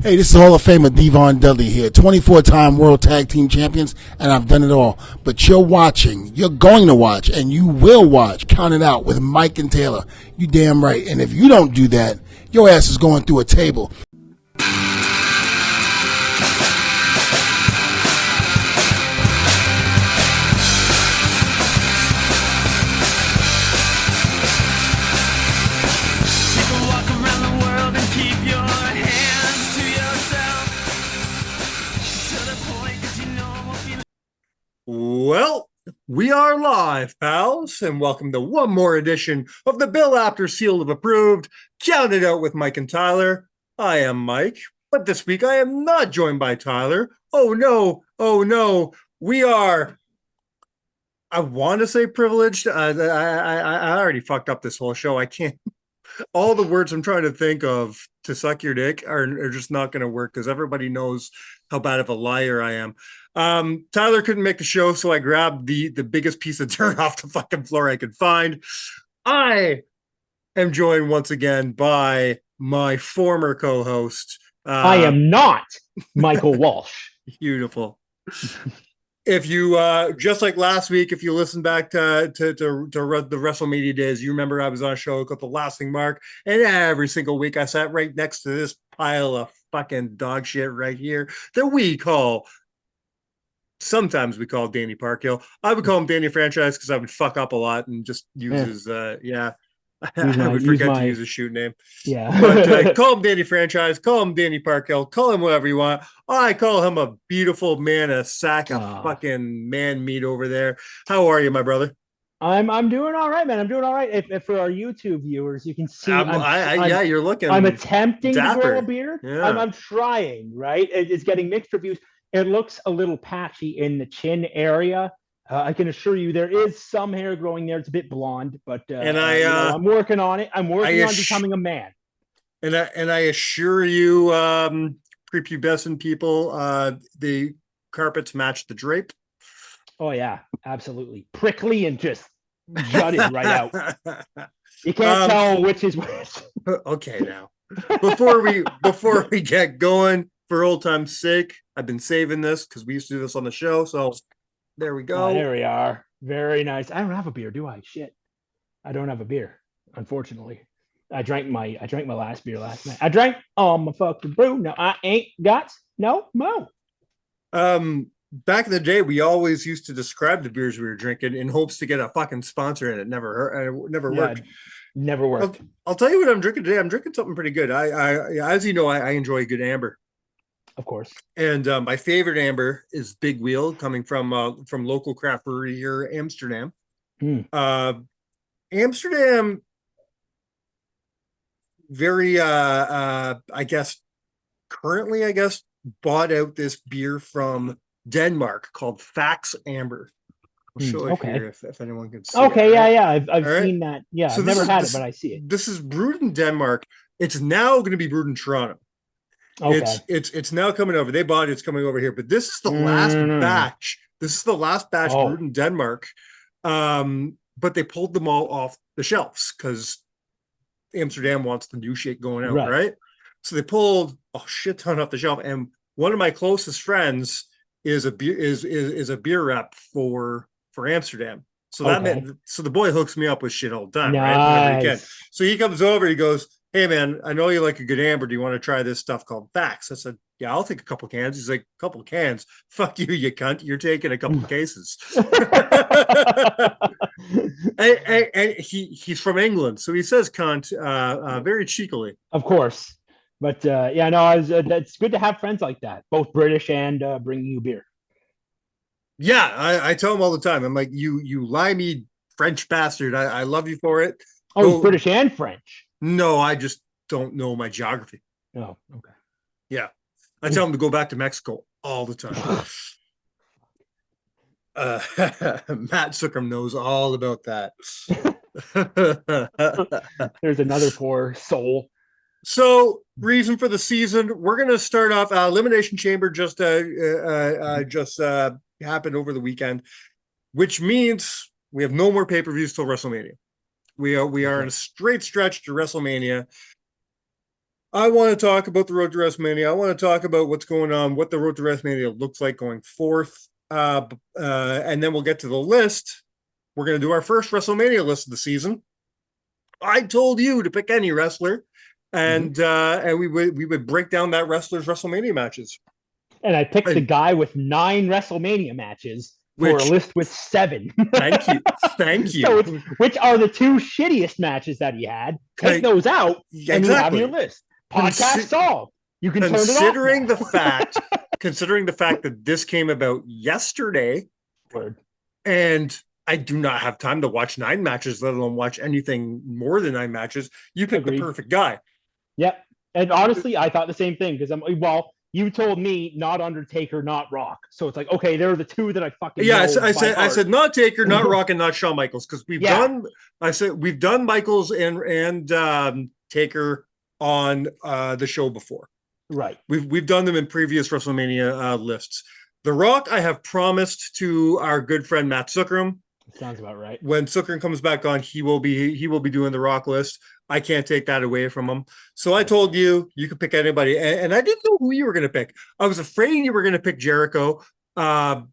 Hey, this is Hall of Famer Devon Dudley here, 24-time World Tag Team Champions, and I've done it all. But you're going to watch, and you will watch Count It Out with Mike and Taylor. You damn right. And if you don't do that, your ass is going through a table. Well, we are live, pals, and welcome to one more edition of the Bill Apter Seal of Approved, Count It Out with Mike and Tyler. I am Mike, but this week I am not joined by Tyler. Oh no, we are, I want to say privileged. I already fucked up this whole show. I can't, all the words I'm trying to think of to suck your dick are just not going to work because everybody knows how bad of a liar I am. Tyler couldn't make the show, so I grabbed the biggest piece of dirt off the fucking floor I could find. I am joined once again by my former co-host. I am not Michael Walsh. Beautiful. If you just like last week, if you listen back to the WrestleMania days, you remember I was on a show called The Lasting Mark, and every single week I sat right next to this pile of fucking dog shit right here that sometimes we call Danny Parkhill. I would call him Danny Franchise because I would fuck up a lot and just use his I would forget to use his shoot name. Yeah. But call him Danny Franchise, call him Danny Parkhill, call him whatever you want. I call him a beautiful man, a sack of fucking man meat over there. How are you, my brother? I'm doing all right, man. I'm doing all right. If for our YouTube viewers, you can see. You're looking. I'm attempting dapper. to grow a beard. Yeah. I'm trying. Right, it's getting mixed reviews. It looks a little patchy in the chin area. I can assure you there is some hair growing there. It's a bit blonde, but I'm working on it. I'm working on becoming a man. And I assure you, prepubescent people, the carpets match the drape. Oh yeah, absolutely. Prickly and just jutted right out. You can't tell which is which. Okay, now before we get going, for old time's sake, I've been saving this because we used to do this on the show. So there we go. Oh, there we are. Very nice. I don't have a beer, do I? Shit. I don't have a beer, unfortunately. I drank my last beer last night. I drank all my fucking brew. No, I ain't got no more. Back in the day, we always used to describe the beers we were drinking in hopes to get a fucking sponsor, and it never worked. Never worked. I'll tell you what I'm drinking today. I'm drinking something pretty good. I as you know, I enjoy a good amber. Of course. And my favorite amber is Big Wheel, coming from local craft brewery here, Amsterdam. Amsterdam, very I guess bought out this beer from Denmark called Faxe Amber. I'll show it here if anyone can see. Okay, it, right? yeah. I've seen that. Yeah, so I've never had it, but I see it. This is brewed in Denmark. It's now going to be brewed in Toronto. Okay. It's now coming over. They bought it. It's coming over here. But this is the last batch. This is the last batch brewed in Denmark. But they pulled them all off the shelves because Amsterdam wants the new shit going out, right? So they pulled a shit ton off the shelf. And one of my closest friends is a beer rep for Amsterdam. So that meant, so the boy hooks me up with shit all the time, right? Every weekend. So he comes over, he goes, "Hey man, I know you like a good amber. Do you want to try this stuff called Faxe?" I said, "Yeah, I'll take a couple cans." He's like, "A couple of cans? Fuck you, you cunt. You're taking a couple of cases." and he's from England, so he says cunt very cheekily. Of course. But it's good to have friends like that, both British and bringing you beer. Yeah, I tell him all the time. I'm like, you limey French bastard. I love you for it. Oh, British and French. No, I just don't know my geography. Oh, okay. Yeah. I tell him to go back to Mexico all the time. Matt Suckham knows all about that. There's another poor soul. So, reason for the season, we're going to start off. Elimination Chamber just happened over the weekend, which means we have no more pay-per-views till WrestleMania. We are in a straight stretch to WrestleMania. I want to talk about the Road to WrestleMania. I want to talk about what's going on, what the Road to WrestleMania looks like going forth. And then we'll get to the list. We're going to do our first WrestleMania list of the season. I told you to pick any wrestler, and we would break down that wrestler's WrestleMania matches. And I picked the guy with 9 WrestleMania matches for a list with 7. Thank you. So which are the 2 shittiest matches that he had? Take those out, and you have your list. Podcast solved. You can turn it off. Considering the fact that this came about yesterday, and I do not have time to watch 9 matches, let alone watch anything more than 9 matches. You picked the perfect guy. Yep. And honestly, I thought the same thing because you told me not Undertaker, not Rock. So it's like, okay, they're the 2 that I fucking know. I said not Taker, not Rock, and not Shawn Michaels because we've done Michaels and Taker on the show before. Right. We've done them in previous WrestleMania lists. The Rock, I have promised to our good friend Matt Zuckram. Sounds about right. When Zuckram comes back on, he will be doing the Rock list. I can't take that away from him. So I told you could pick anybody, and I didn't know who you were going to pick. I was afraid you were going to pick Jericho, though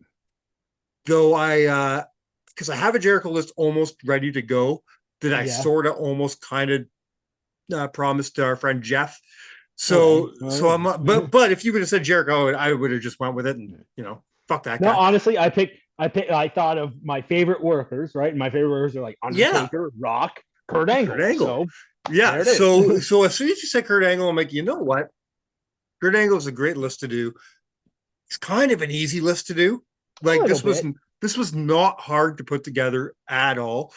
because I have a Jericho list almost ready to go that I sort of almost kind of promised to our friend Jeff. So I'm but if you would have said Jericho, I would have just went with it, and fuck that guy. No, honestly, I thought of my favorite workers, right? And my favorite workers are like Undertaker, Rock, Kurt Angle. So so as soon as you said Kurt Angle, I'm like, you know what? Kurt Angle is a great list to do. It's kind of an easy list to do. Like this was not hard to put together at all.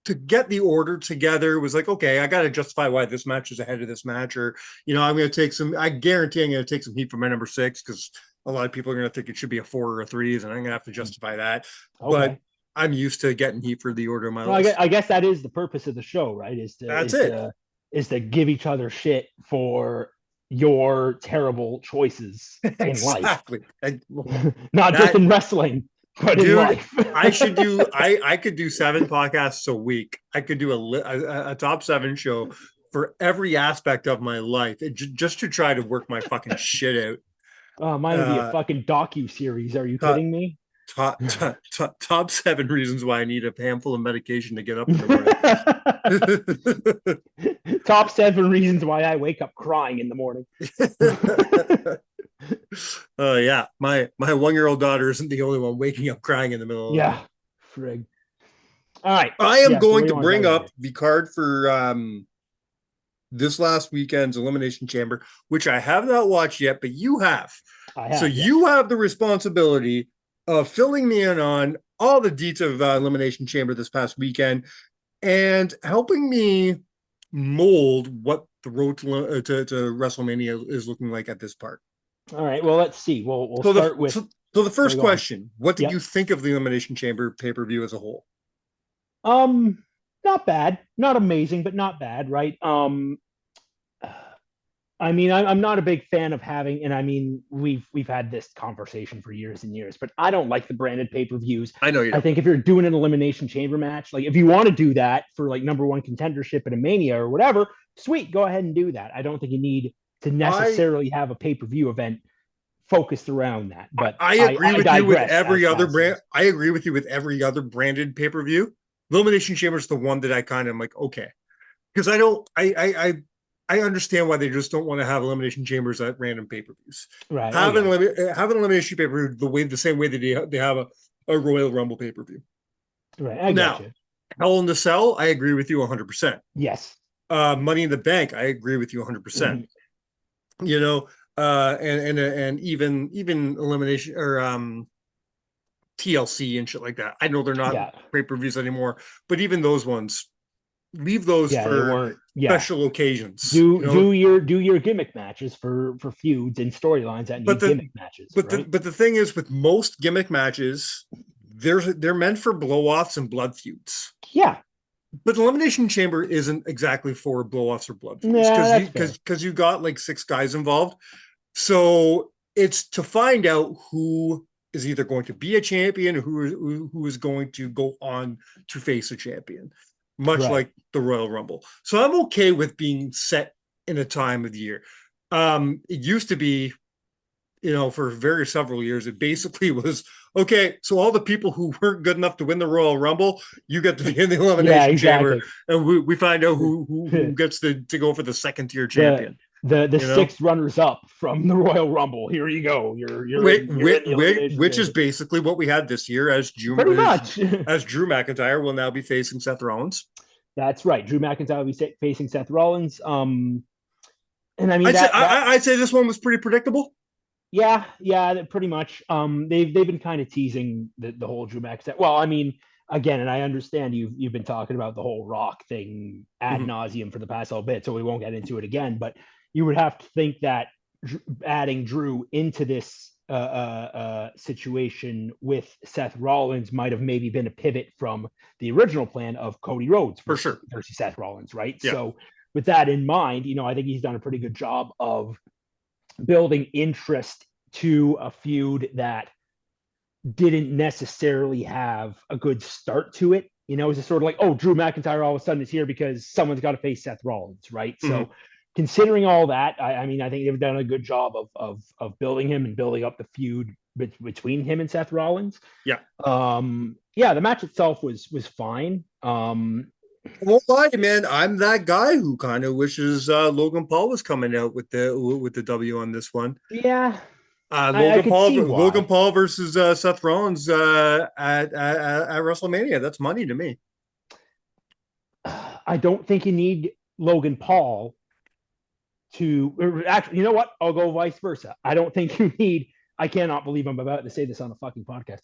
To get the order together was like, okay, I got to justify why this match is ahead of this match, or I'm going to I guarantee I'm going to take some heat from my number 6 because a lot of people are going to think it should be a 4 or a 3, and I'm going to have to justify that. Okay. But I'm used to getting heat for the order of my list. I guess that is the purpose of the show, right? Is to give each other shit for your terrible choices in life. Not just in wrestling, but in life. I could do 7 podcasts a week. I could do a top 7 show for every aspect of my life, just to try to work my fucking shit out. Oh, mine would be a fucking docu-series. Are you kidding me? Top 7 reasons why I need a handful of medication to get up in the morning. Top 7 reasons why I wake up crying in the morning. Yeah, my 1-year-old daughter isn't the only one waking up crying in the middle of frig. All right. I am going to bring up the card for this last weekend's Elimination Chamber, which I have not watched yet, but you have. You have the responsibility of filling me in on all the deets of Elimination Chamber this past weekend and helping me mold what the road to WrestleMania is looking like at this part. All right. Well, let's see. We'll start with. So the first question: what did you think of the Elimination Chamber pay-per-view as a whole? Not bad, not amazing, but not bad, right? I mean, I'm not a big fan of having, and I mean, we've had this conversation for years and years, but I don't like the branded pay-per-views. I know you don't. I think if you're doing an Elimination Chamber match, like if you want to do that for like number 1 contendership at a Mania or whatever, sweet, go ahead and do that. I don't think you need to necessarily have a pay-per-view event focused around that. But I agree with you with every other brand. I agree with you with every other branded pay-per-view. Elimination Chamber is the one that I kind of am like, okay, because I understand why they just don't want to have Elimination Chambers at random pay-per-views. Right. Have an Elimination pay-per-view the same way that they have a Royal Rumble pay-per-view. Right. Now, Hell in the Cell, I agree with you 100%. Yes. Money in the Bank, I agree with you 100%. And even Elimination or TLC and shit like that. I know they're not pay-per-views anymore, but even those ones, leave those for special occasions. Do your gimmick matches for feuds and storylines that need gimmick matches. But the thing is, with most gimmick matches, they're meant for blow-offs and blood feuds. Yeah. But Elimination Chamber isn't exactly for blow-offs or blood feuds because you got like 6 guys involved. So it's to find out who is either going to be a champion or who is going to go on to face a champion, much like the Royal Rumble. So I'm okay with being set in a time of the year. It used to be, for several years, it basically was, okay, so all the people who weren't good enough to win the Royal Rumble, you get to be in the Elimination Chamber, and we find out who gets to go for the second-tier champion. The 6 runners-up from the Royal Rumble. Here you go. Which is basically what we had this year, as Drew McIntyre will now be facing Seth Rollins. That's right. Drew McIntyre will be facing Seth Rollins. And I mean, I'd say this one was pretty predictable. Yeah, pretty much. They've been kind of teasing the whole Drew McIntyre. Well, I mean, again, and I understand you've been talking about the whole Rock thing ad nauseum for the past little bit, so we won't get into it again. But you would have to think that adding Drew into this situation with Seth Rollins might have maybe been a pivot from the original plan of Cody Rhodes versus Seth Rollins, right? Yeah. So with that in mind, I think he's done a pretty good job of building interest to a feud that didn't necessarily have a good start to it. It's just sort of like, oh, Drew McIntyre all of a sudden is here because someone's got to face Seth Rollins, right? So considering all that, I mean, I think they've done a good job of building him and building up the feud between him and Seth Rollins. Yeah. The match itself was fine. I won't lie, man. I'm that guy who kind of wishes Logan Paul was coming out with the W on this one. Yeah. Logan Paul versus Seth Rollins at WrestleMania. That's money to me. I don't think you need Logan Paul to actually, you know what? I'll go vice versa. I don't think you need, I cannot believe I'm about to say this on a fucking podcast.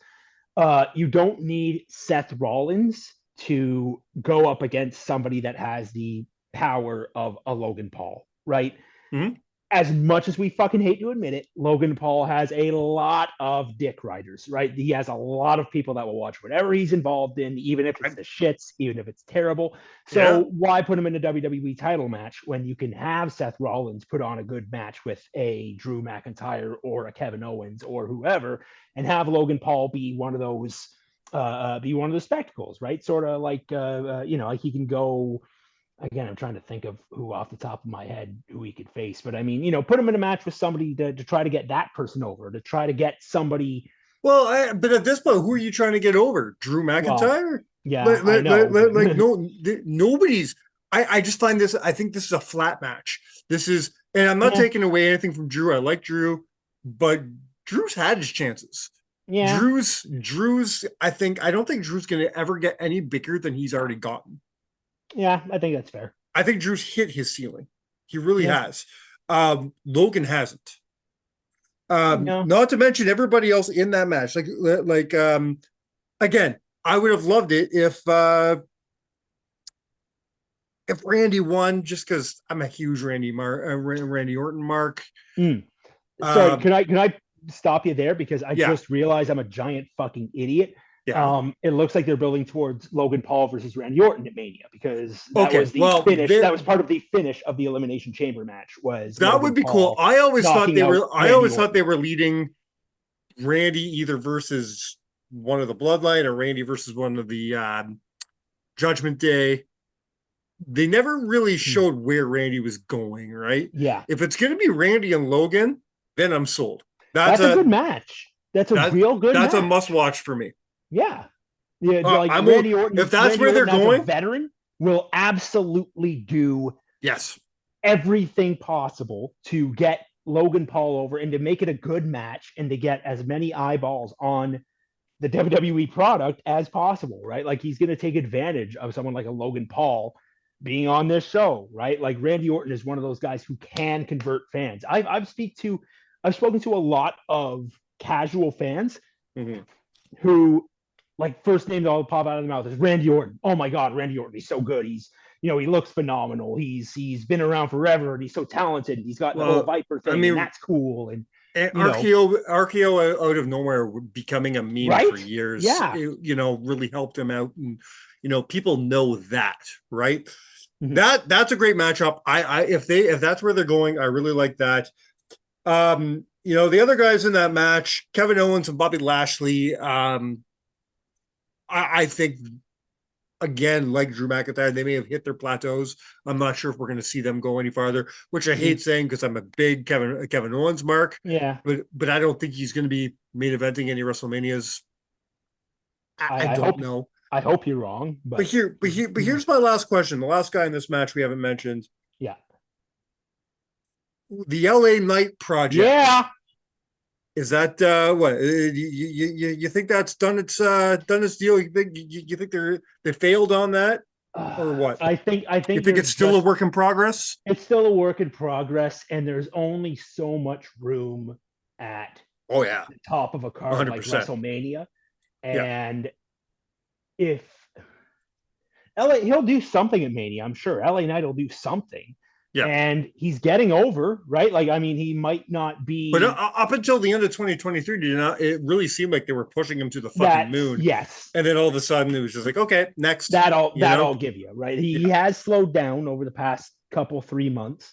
You don't need Seth Rollins to go up against somebody that has the power of a Logan Paul, right? Mm-hmm. As much as we fucking hate to admit it, Logan Paul has a lot of dick riders, right? He has a lot of people that will watch whatever he's involved in, even if it's the shits, even if it's terrible. So why put him in a WWE title match when you can have Seth Rollins put on a good match with a Drew McIntyre or a Kevin Owens or whoever, and have Logan Paul be one of those spectacles, right? Sort of like, like he can go. Again, I'm trying to think of who off the top of my head who he could face, but I mean, put him in a match with somebody to try to get that person over, to try to get somebody. Well, but at this point, who are you trying to get over? Drew McIntyre? Well, yeah, I know. Nobody's. I just find this. I think this is a flat match. This is, and I'm not taking away anything from Drew. I like Drew, but Drew's had his chances. Yeah, Drew's. I don't think Drew's going to ever get any bigger than he's already gotten. Yeah, I think that's fair. I think Drew's hit his ceiling. He really has. Logan hasn't. No. Not to mention everybody else in that match. Again, I would have loved it if Randy won, just because I'm a huge Randy Orton mark. Sorry, can I stop you there, because I just realized I'm a giant fucking idiot. Yeah. It looks like they're building towards Logan Paul versus Randy Orton at Mania, because that was the finish. That was part of the finish of the Elimination Chamber match. That Logan would be Paul cool. I always thought they were leading Randy either versus one of the Bloodline or Randy versus one of the Judgment Day. They never really showed where Randy was going, right? Yeah. If it's going to be Randy and Logan, then I'm sold. That's a good match. That's a real good match. That's a must-watch for me. Yeah. Randy Orton, if that's where they're going, veteran will absolutely do everything possible to get Logan Paul over and to make it a good match and to get as many eyeballs on the WWE product as possible, right? Like, he's going to take advantage of someone like a Logan Paul being on this show, right? Like, Randy Orton is one of those guys who can convert fans. I've spoken to a lot of casual fans who, like, first name that'll pop out of their mouth is Randy Orton. Oh my God, Randy Orton. He's so good. He's, he looks phenomenal. He's been around forever and he's so talented. He's got the whole Viper thing, and that's cool. And RKO out of nowhere becoming a meme for years. Yeah. Really helped him out. And, people know that, right? Mm-hmm. That's a great matchup. If that's where they're going, I really like that. The other guys in that match, Kevin Owens and Bobby Lashley, I think again, like Drew McIntyre, they may have hit their plateaus. I'm not sure if we're going to see them go any farther, which I hate saying because I'm a big Kevin Owens mark. Yeah. But I don't think he's going to be main eventing any WrestleManias. I don't know. I hope you're wrong. But here's my last question. The last guy in this match we haven't mentioned. Yeah. The LA Knight Project. Yeah. Is that what you think that's done its deal? You think they failed on that, or what? I think you think it's still a work in progress. It's still a work in progress, and there's only so much room at the top of a card 100%. like WrestleMania, and if he'll do something at Mania, I'm sure LA Knight will do something. Yeah, and he's getting over, right? Like, I mean, he might not be. But up until the end of 2023, it really seemed like they were pushing him to the fucking moon. Yes. And then all of a sudden, it was just like, okay, next. I'll give you, right? He has slowed down over the past 3 months.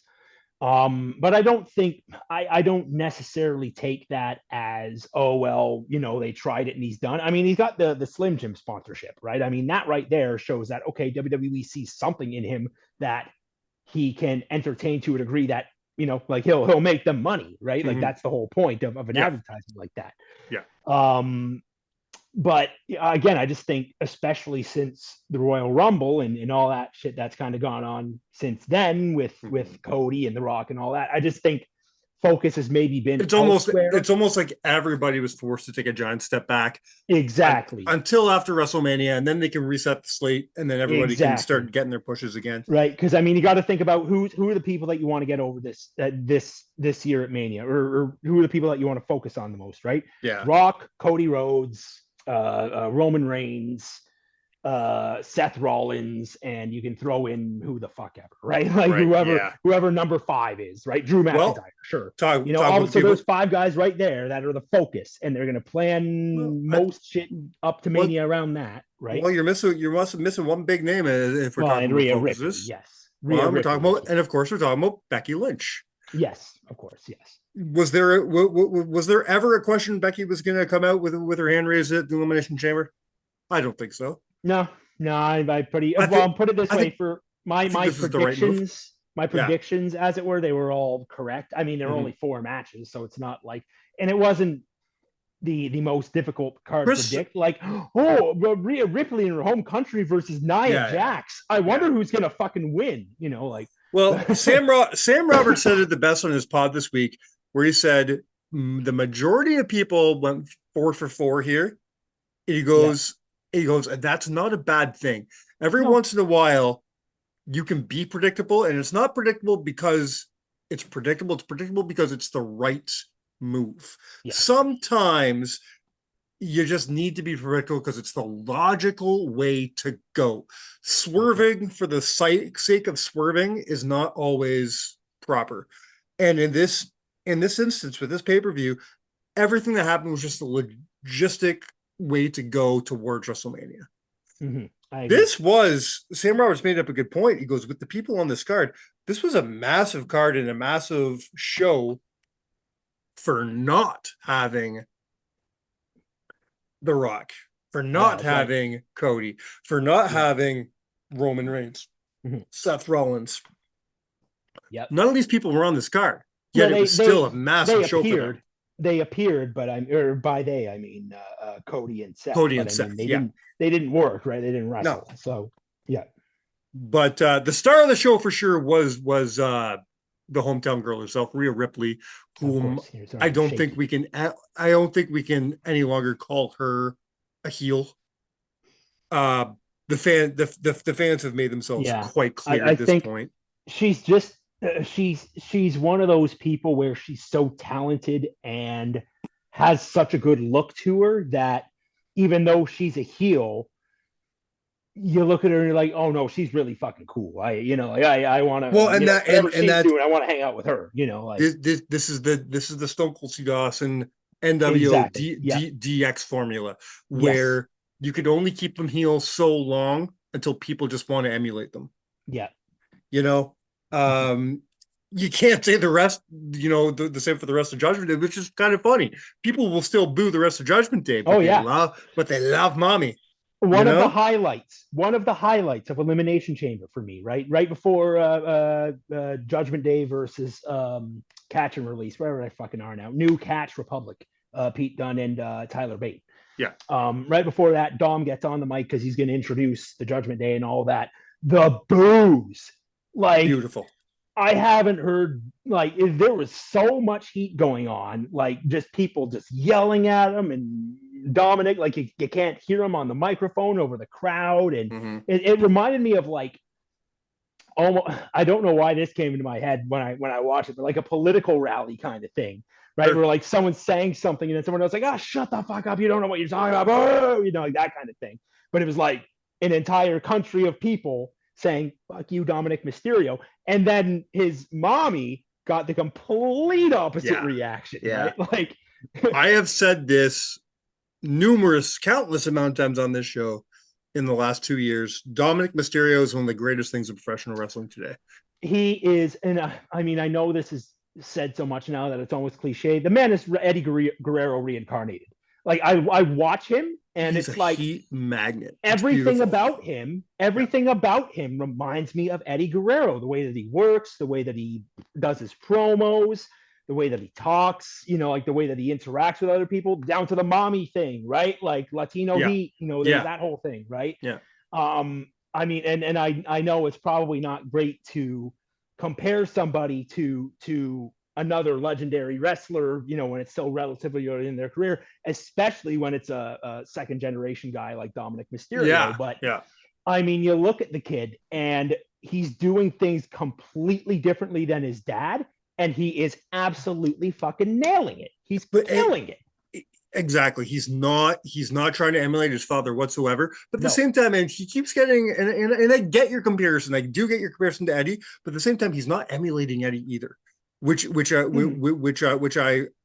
But I don't think I don't necessarily take that as, oh well, they tried it and he's done. I mean, he's got the Slim Jim sponsorship, right? I mean, that right there shows that WWE sees something in him that he can entertain to a degree that, like he'll make them money, right? Mm-hmm. Like that's the whole point of an advertisement like that. Yeah. But again, I just think, especially since the Royal Rumble and all that shit that's kind of gone on since then with Cody and The Rock and all that, I just think focus has maybe been it's almost like everybody was forced to take a giant step back. Exactly. Until after WrestleMania, and then they can reset the slate, and then everybody can start getting their pushes again. Right, because I mean, you got to think about who are the people that you want to get over this year at Mania, or who are the people that you want to focus on the most, right? Yeah. Rock, Cody Rhodes, Roman Reigns, Seth Rollins, and you can throw in who the fuck ever, right? Like whoever number 5 is, right? Drew McIntyre, sure. So those 5 guys right there that are the focus, and they're going to plan most shit up to Mania around that, right? Well, you're missing one big name if we're talking about focuses. Yes. We're talking about, and of course we're talking about Becky Lynch. Yes, of course, yes. Was there ever a question Becky was going to come out with her hand raised at the Elimination Chamber? I don't think so. No, I put it this way, for my predictions, predictions, as it were, they were all correct. I mean, there were only 4 matches, so it's not like, and it wasn't the most difficult card to predict. Like, Rhea Ripley in her home country versus Nia Jax. I wonder who's gonna fucking win. Well, Sam Roberts said it the best on his pod this week, where he said the majority of people went 4 for 4 here. He goes, that's not a bad thing. Every once in a while, you can be predictable, and it's not predictable because it's predictable. It's predictable because it's the right move. Yeah. Sometimes you just need to be predictable because it's the logical way to go. Swerving for the sake of swerving is not always proper. And in this instance, with this pay-per-view, everything that happened was just a logistic way to go towards WrestleMania. Mm-hmm. This was, Sam Roberts made up a good point. He goes, with the people on this card, this was a massive card and a massive show for not having The Rock, for not having Cody, for not having Roman Reigns, Seth Rollins. Yep. None of these people were on this card, yet it was still a massive show for them. They appeared, but I mean Cody and Seth. They didn't work, right? They didn't wrestle. No. So yeah. But the star of the show for sure was the hometown girl herself, Rhea Ripley, whom I don't think we can any longer call her a heel. The fans have made themselves quite clear at this point. She's just she's one of those people where she's so talented and has such a good look to her that even though she's a heel, you look at her and you're like, oh no, she's really fucking cool. I want to. Well, and that I want to hang out with her. This is the Stone Cold Steve Austin NWO DX formula where you could only keep them heel so long until people just want to emulate them. Yeah, you can't say the rest. The same for the rest of Judgment Day, which is kind of funny. People will still boo the rest of Judgment Day. But they love mommy. One of the highlights of Elimination Chamber for me, right before Judgment Day versus Catch and Release, wherever they fucking are now, New Catch Republic, Pete Dunne and Tyler Bate. Yeah. Right before that, Dom gets on the mic because he's going to introduce the Judgment Day and all that. The boos, like, beautiful. I haven't heard, like, there was so much heat going on, like just people just yelling at him, and Dominic, like you can't hear him on the microphone over the crowd, and it reminded me of, like, almost, I don't know why this came into my head when I watched it, but like a political rally kind of thing, right? Where like someone's saying something and then someone else like, oh, shut the fuck up, you don't know what you're talking about, oh, like that kind of thing. But it was like an entire country of people saying, fuck you, Dominic Mysterio. And then his mommy got the complete opposite reaction. Yeah. Right? Like, I have said this countless amount of times on this show in the last 2 years. Dominic Mysterio is one of the greatest things in professional wrestling today. He is, and I mean, I know this is said so much now that it's almost cliche. The man is Eddie Guerrero reincarnated. Like, I watch him, and he's it's a like heat magnet. Everything about him reminds me of Eddie Guerrero. The way that he works, the way that he does his promos, the way that he talks, like the way that he interacts with other people, down to the mommy thing, right? Like Latino heat, there's that whole thing, right? Yeah. I mean, and I know it's probably not great to compare somebody to another legendary wrestler, when it's still relatively early in their career, especially when it's a second generation guy like Dominic Mysterio. Yeah. But yeah. I mean, you look at the kid and he's doing things completely differently than his dad, and he is absolutely fucking nailing it. He's killing it. Exactly. He's not trying to emulate his father whatsoever. But at the same time, and he keeps getting, and I get your comparison. I do get your comparison to Eddie, but at the same time, he's not emulating Eddie either, which I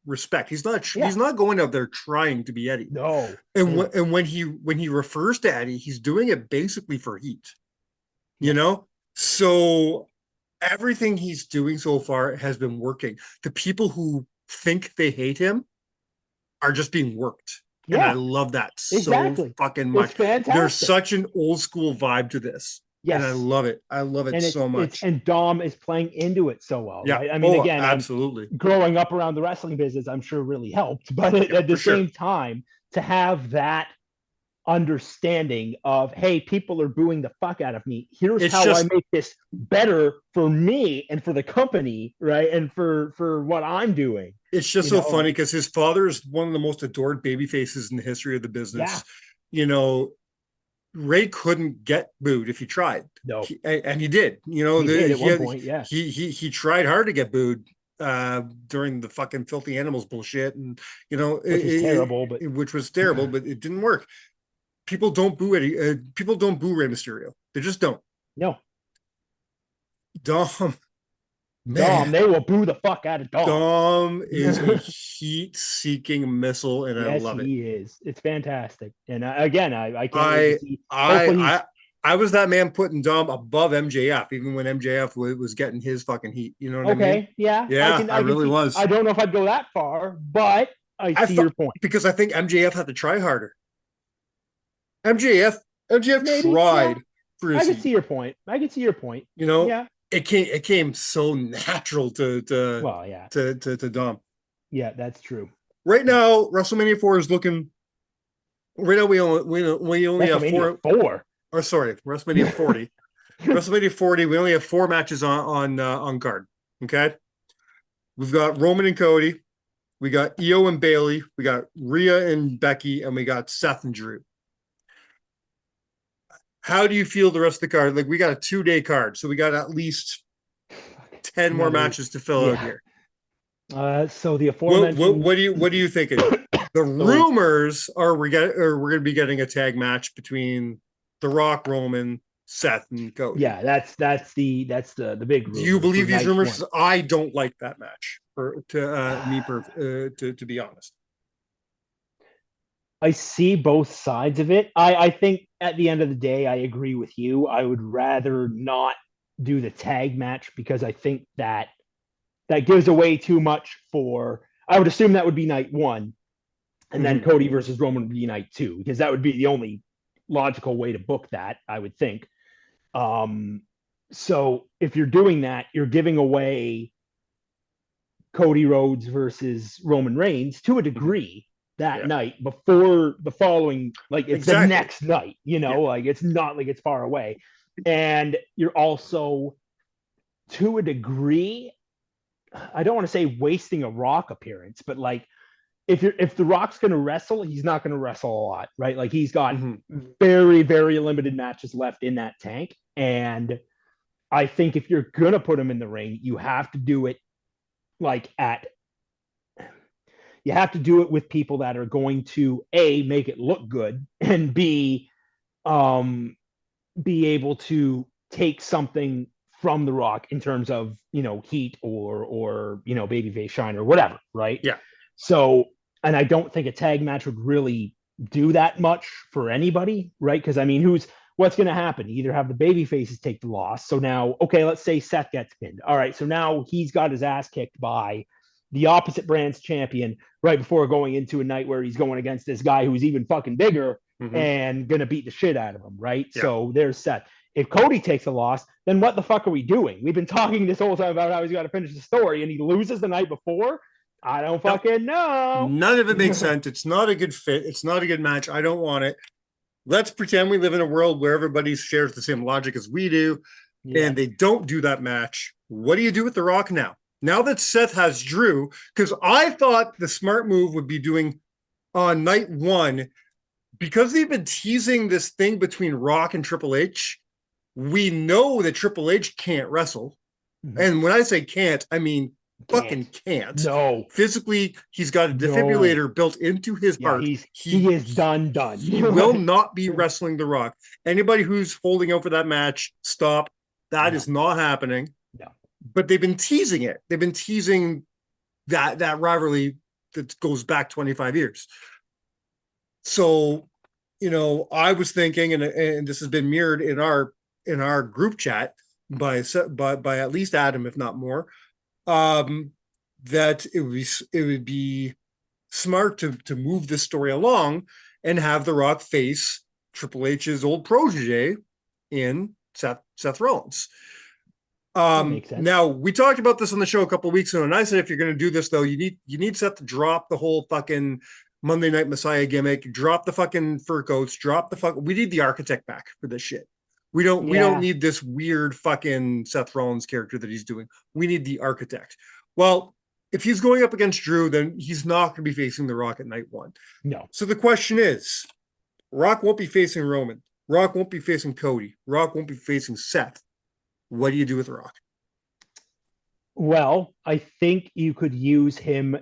respect. He's not going out there trying to be Eddie. No. And when he refers to Eddie, he's doing it basically for heat. So everything he's doing so far has been working. The people who think they hate him are just being worked. Yeah. And I love that so fucking much. There's such an old school vibe to this. Yes. And I love it. I love it so much. And Dom is playing into it so well. Yeah. Right? I mean, again, absolutely. Growing up around the wrestling business, I'm sure really helped. But at the same time, to have that understanding of, hey, people are booing the fuck out of me. Here's how I make this better for me and for the company, right? And for what I'm doing. It's just so funny because his father is one of the most adored baby faces in the history of the business. Yeah. Ray couldn't get booed if he tried. No. And he did. He did at one point, yeah. He tried hard to get booed during the fucking Filthy Animals bullshit, and which was terrible, but it didn't work. People don't boo Eddie. People don't boo Rey Mysterio. They just don't. No. Dom, they will boo the fuck out of Dom. Dom is a heat-seeking missile, and I love it. He is. It's fantastic. And again, I can't wait to see. I was that man putting Dom above MJF, even when MJF was getting his fucking heat. You know what I mean? Okay, yeah. I really was. I don't know if I'd go that far, but I see your point. Because I think MJF had to try harder. MJF maybe, tried for his I can see your point. Yeah. It came so natural to Dom. Yeah, that's true. Right now, WrestleMania 4 is looking. Right now, we only have four. Or sorry, WrestleMania 40. WrestleMania 40. We only have 4 matches on card. Okay, we've got Roman and Cody, we got Io and Bayley, we got Rhea and Becky, and we got Seth and Drew. How do you feel the rest of the card? Like, we got a 2-day card, so we got at least 10 more matches to fill out here. So the aforementioned. What do you think? The rumors are we're going to be getting a tag match between The Rock, Roman, Seth, and Cody. Yeah, that's the big rumor. Do you believe these rumors? I don't like that match. To be honest. I see both sides of it. I think at the end of the day, I agree with you. I would rather not do the tag match because I think that gives away too much for. I would assume that would be night 1, and then Cody versus Roman would be night 2, because that would be the only logical way to book that, I would think. So if you're doing that, you're giving away Cody Rhodes versus Roman Reigns to a degree that night before the following, like it's the next night, like it's not like it's far away. And you're also, to a degree, I don't want to say wasting a Rock appearance, but like if the Rock's going to wrestle, he's not going to wrestle a lot, right? Like he's got very, very limited matches left in that tank. And I think if you're going to put him in the ring, you have to do it you have to do it with people that are going to A, make it look good, and B, be able to take something from the Rock in terms of, heat or babyface shine or whatever, right? Yeah. So, and I don't think a tag match would really do that much for anybody, right? Because what's going to happen? You either have the baby faces take the loss. So now, okay, let's say Seth gets pinned. All right, so now he's got his ass kicked by the opposite brand's champion right before going into a night where he's going against this guy who's even fucking bigger and going to beat the shit out of him, right? Yeah. So there's Seth. If Cody takes a loss, then what the fuck are we doing? We've been talking this whole time about how he's got to finish the story, and he loses the night before. I don't fucking know. None of it makes sense. It's not a good fit. It's not a good match. I don't want it. Let's pretend we live in a world where everybody shares the same logic as we do, and they don't do that match. What do you do with The Rock now? Now that Seth has Drew, because I thought the smart move would be doing on night one, because they've been teasing this thing between Rock and Triple H, we know that Triple H can't wrestle. And when I say can't, I mean fucking can't. No. Physically, he's got a defibrillator built into his heart. He is done. He will not be wrestling The Rock. Anybody who's holding out for that match, stop. That is not happening. No. But they've been teasing it. They've been teasing that rivalry that goes back 25 years. So, I was thinking, and this has been mirrored in our group chat by at least Adam, if not more, that it would be smart to move this story along and have The Rock face Triple H's old protege in Seth Rollins. Now we talked about this on the show a couple of weeks ago, and I said if you're going to do this, though, you need Seth to drop the whole fucking Monday Night Messiah gimmick, drop the fucking fur coats, we need the architect back for this shit. We don't need this weird fucking Seth Rollins character that he's doing. We need the architect. Well, if he's going up against Drew, then he's not going to be facing The Rock at night one. No. So the question is, Rock won't be facing Roman. Rock won't be facing Cody. Rock won't be facing Seth. What do you do with The Rock? Well, I think you could use him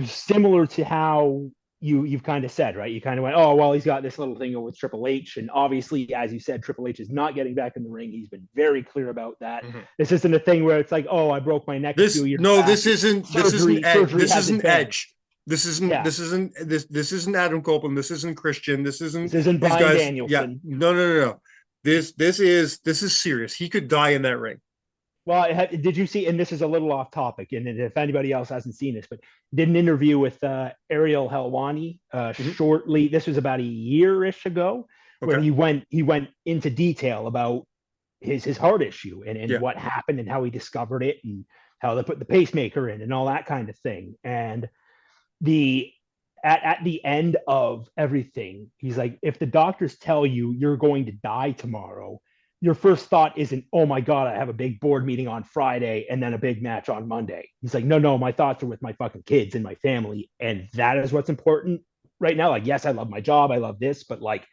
similar to how you've kind of said, right? You kind of went, oh, well, he's got this little thing with Triple H. And obviously, as you said, Triple H is not getting back in the ring. He's been very clear about that. This isn't a thing where it's like, oh, I broke my neck a few years back. This isn't Edge. This isn't Adam Copeland. This isn't Christian. This isn't Bryan Danielson. Yeah. No. This is serious. He could die in that ring. Well, did you see, and this is a little off topic, and if anybody else hasn't seen this, but did an interview with Ariel Helwani shortly. This was about a year-ish ago, where he went into detail about his heart issue and what happened and how he discovered it and how they put the pacemaker in and all that kind of thing. And at the end of everything, he's like, if the doctors tell you you're going to die tomorrow, your first thought isn't, oh my God, I have a big board meeting on Friday and then a big match on Monday. He's like, no, my thoughts are with my fucking kids and my family. And that is what's important right now. Like, yes, I love my job. I love this, but like,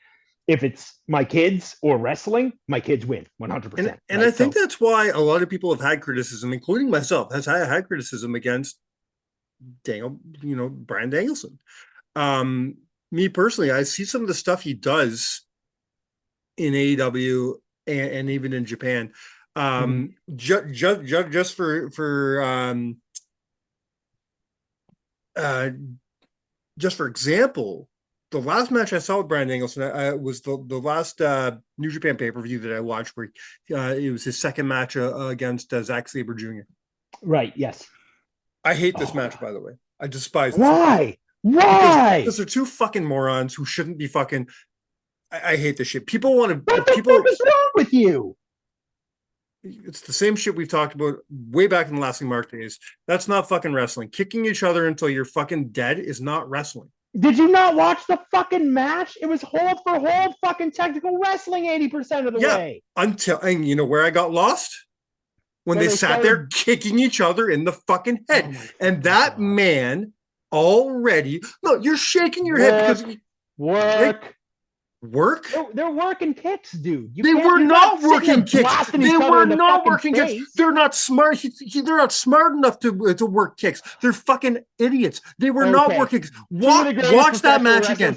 if it's my kids or wrestling, my kids win 100%. And I think that's why a lot of people have had criticism, including myself, has had criticism against Bryan Danielson. Me personally, I see some of the stuff he does in AEW and even in Japan. Just for example, the last match I saw with Bryan Danielson was the last New Japan pay-per-view that I watched, where it was his second match against Zack Sabre Jr. Right. Yes. I hate this match, by the way. I despise it. Why? Because they're two fucking morons who shouldn't be fucking. I hate this shit. People want to. What the fuck is wrong with you? It's the same shit we've talked about way back in the Lasting Mark days. That's not fucking wrestling. Kicking each other until you're fucking dead is not wrestling. Did you not watch the fucking match? It was hold for hold fucking technical wrestling 80% of the way. And you know where I got lost? When they sat there kicking each other in the fucking head. And that man already... No, you're shaking your head because... Work? They're working kicks, dude. They were not working kicks. They were not working kicks. They're not smart. They're not smart enough to work kicks. They're fucking idiots. They were not working. Watch that match again.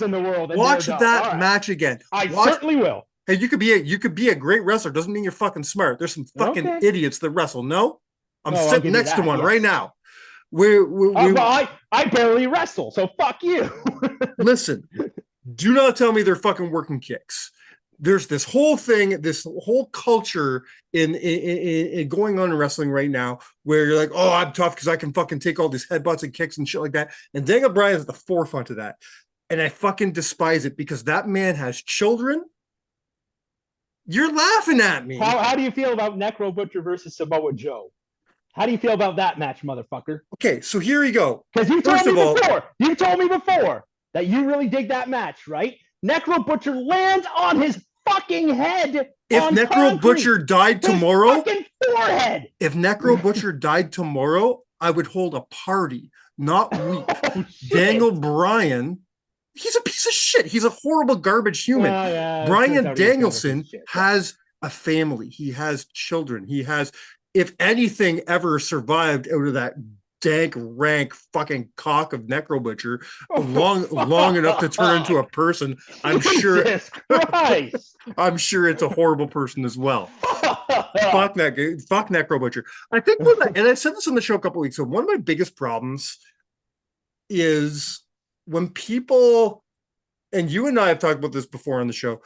Watch that match again. I certainly will. Hey, you could be a great wrestler. Doesn't mean you're fucking smart. There's some fucking idiots that wrestle. No, I'm sitting next to one right now. I barely wrestle, so fuck you. Listen. Do not tell me they're fucking working kicks. There's this whole thing, this whole culture in going on in wrestling right now where you're like, oh, I'm tough because I can fucking take all these headbutts and kicks and shit like that. And Daniel Bryan's at the forefront of that. And I fucking despise it because that man has children. You're laughing at me. How do you feel about Necro Butcher versus Samoa Joe? How do you feel about that match, motherfucker? Okay, so here we go. Because you told me before that you really dig that match, right? Necro Butcher lands on his fucking head. If Necro Butcher died tomorrow, fucking forehead. If Necro Butcher died tomorrow, I would hold a party, not weep. Daniel Bryan, he's a piece of shit. He's a horrible garbage human. Bryan Danielson has a family. He has children. He has, if anything ever survived out of that dank, rank fucking cock of Necro Butcher long enough to turn into a person, I'm sure it's a horrible person as well. Fuck Necro Butcher. I think and I said this on the show a couple weeks ago, one of my biggest problems is when people, and you and I have talked about this before on the show,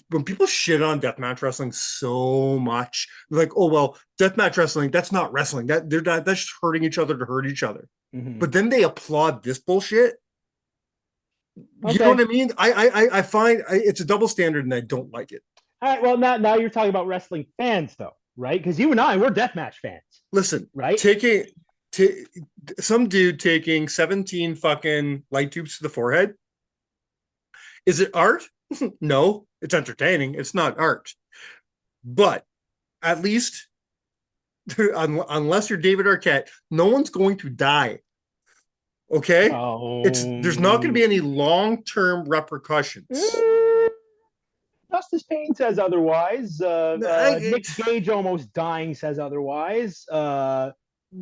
when people shit on deathmatch wrestling so much, like, oh well, deathmatch wrestling, that's not wrestling. That's just hurting each other to hurt each other. Mm-hmm. But then they applaud this bullshit. Okay. You know what I mean? I find it's a double standard, and I don't like it. All right, well now you're talking about wrestling fans, though, right? Because you and I, we're deathmatch fans. Listen, right? Some dude taking 17 fucking light tubes to the forehead. Is it art? No, it's entertaining. It's not art. But at least, unless you're David Arquette, no one's going to die. Okay? There's not going to be any long-term repercussions. Justice Payne says otherwise. Nick Gage almost dying says otherwise.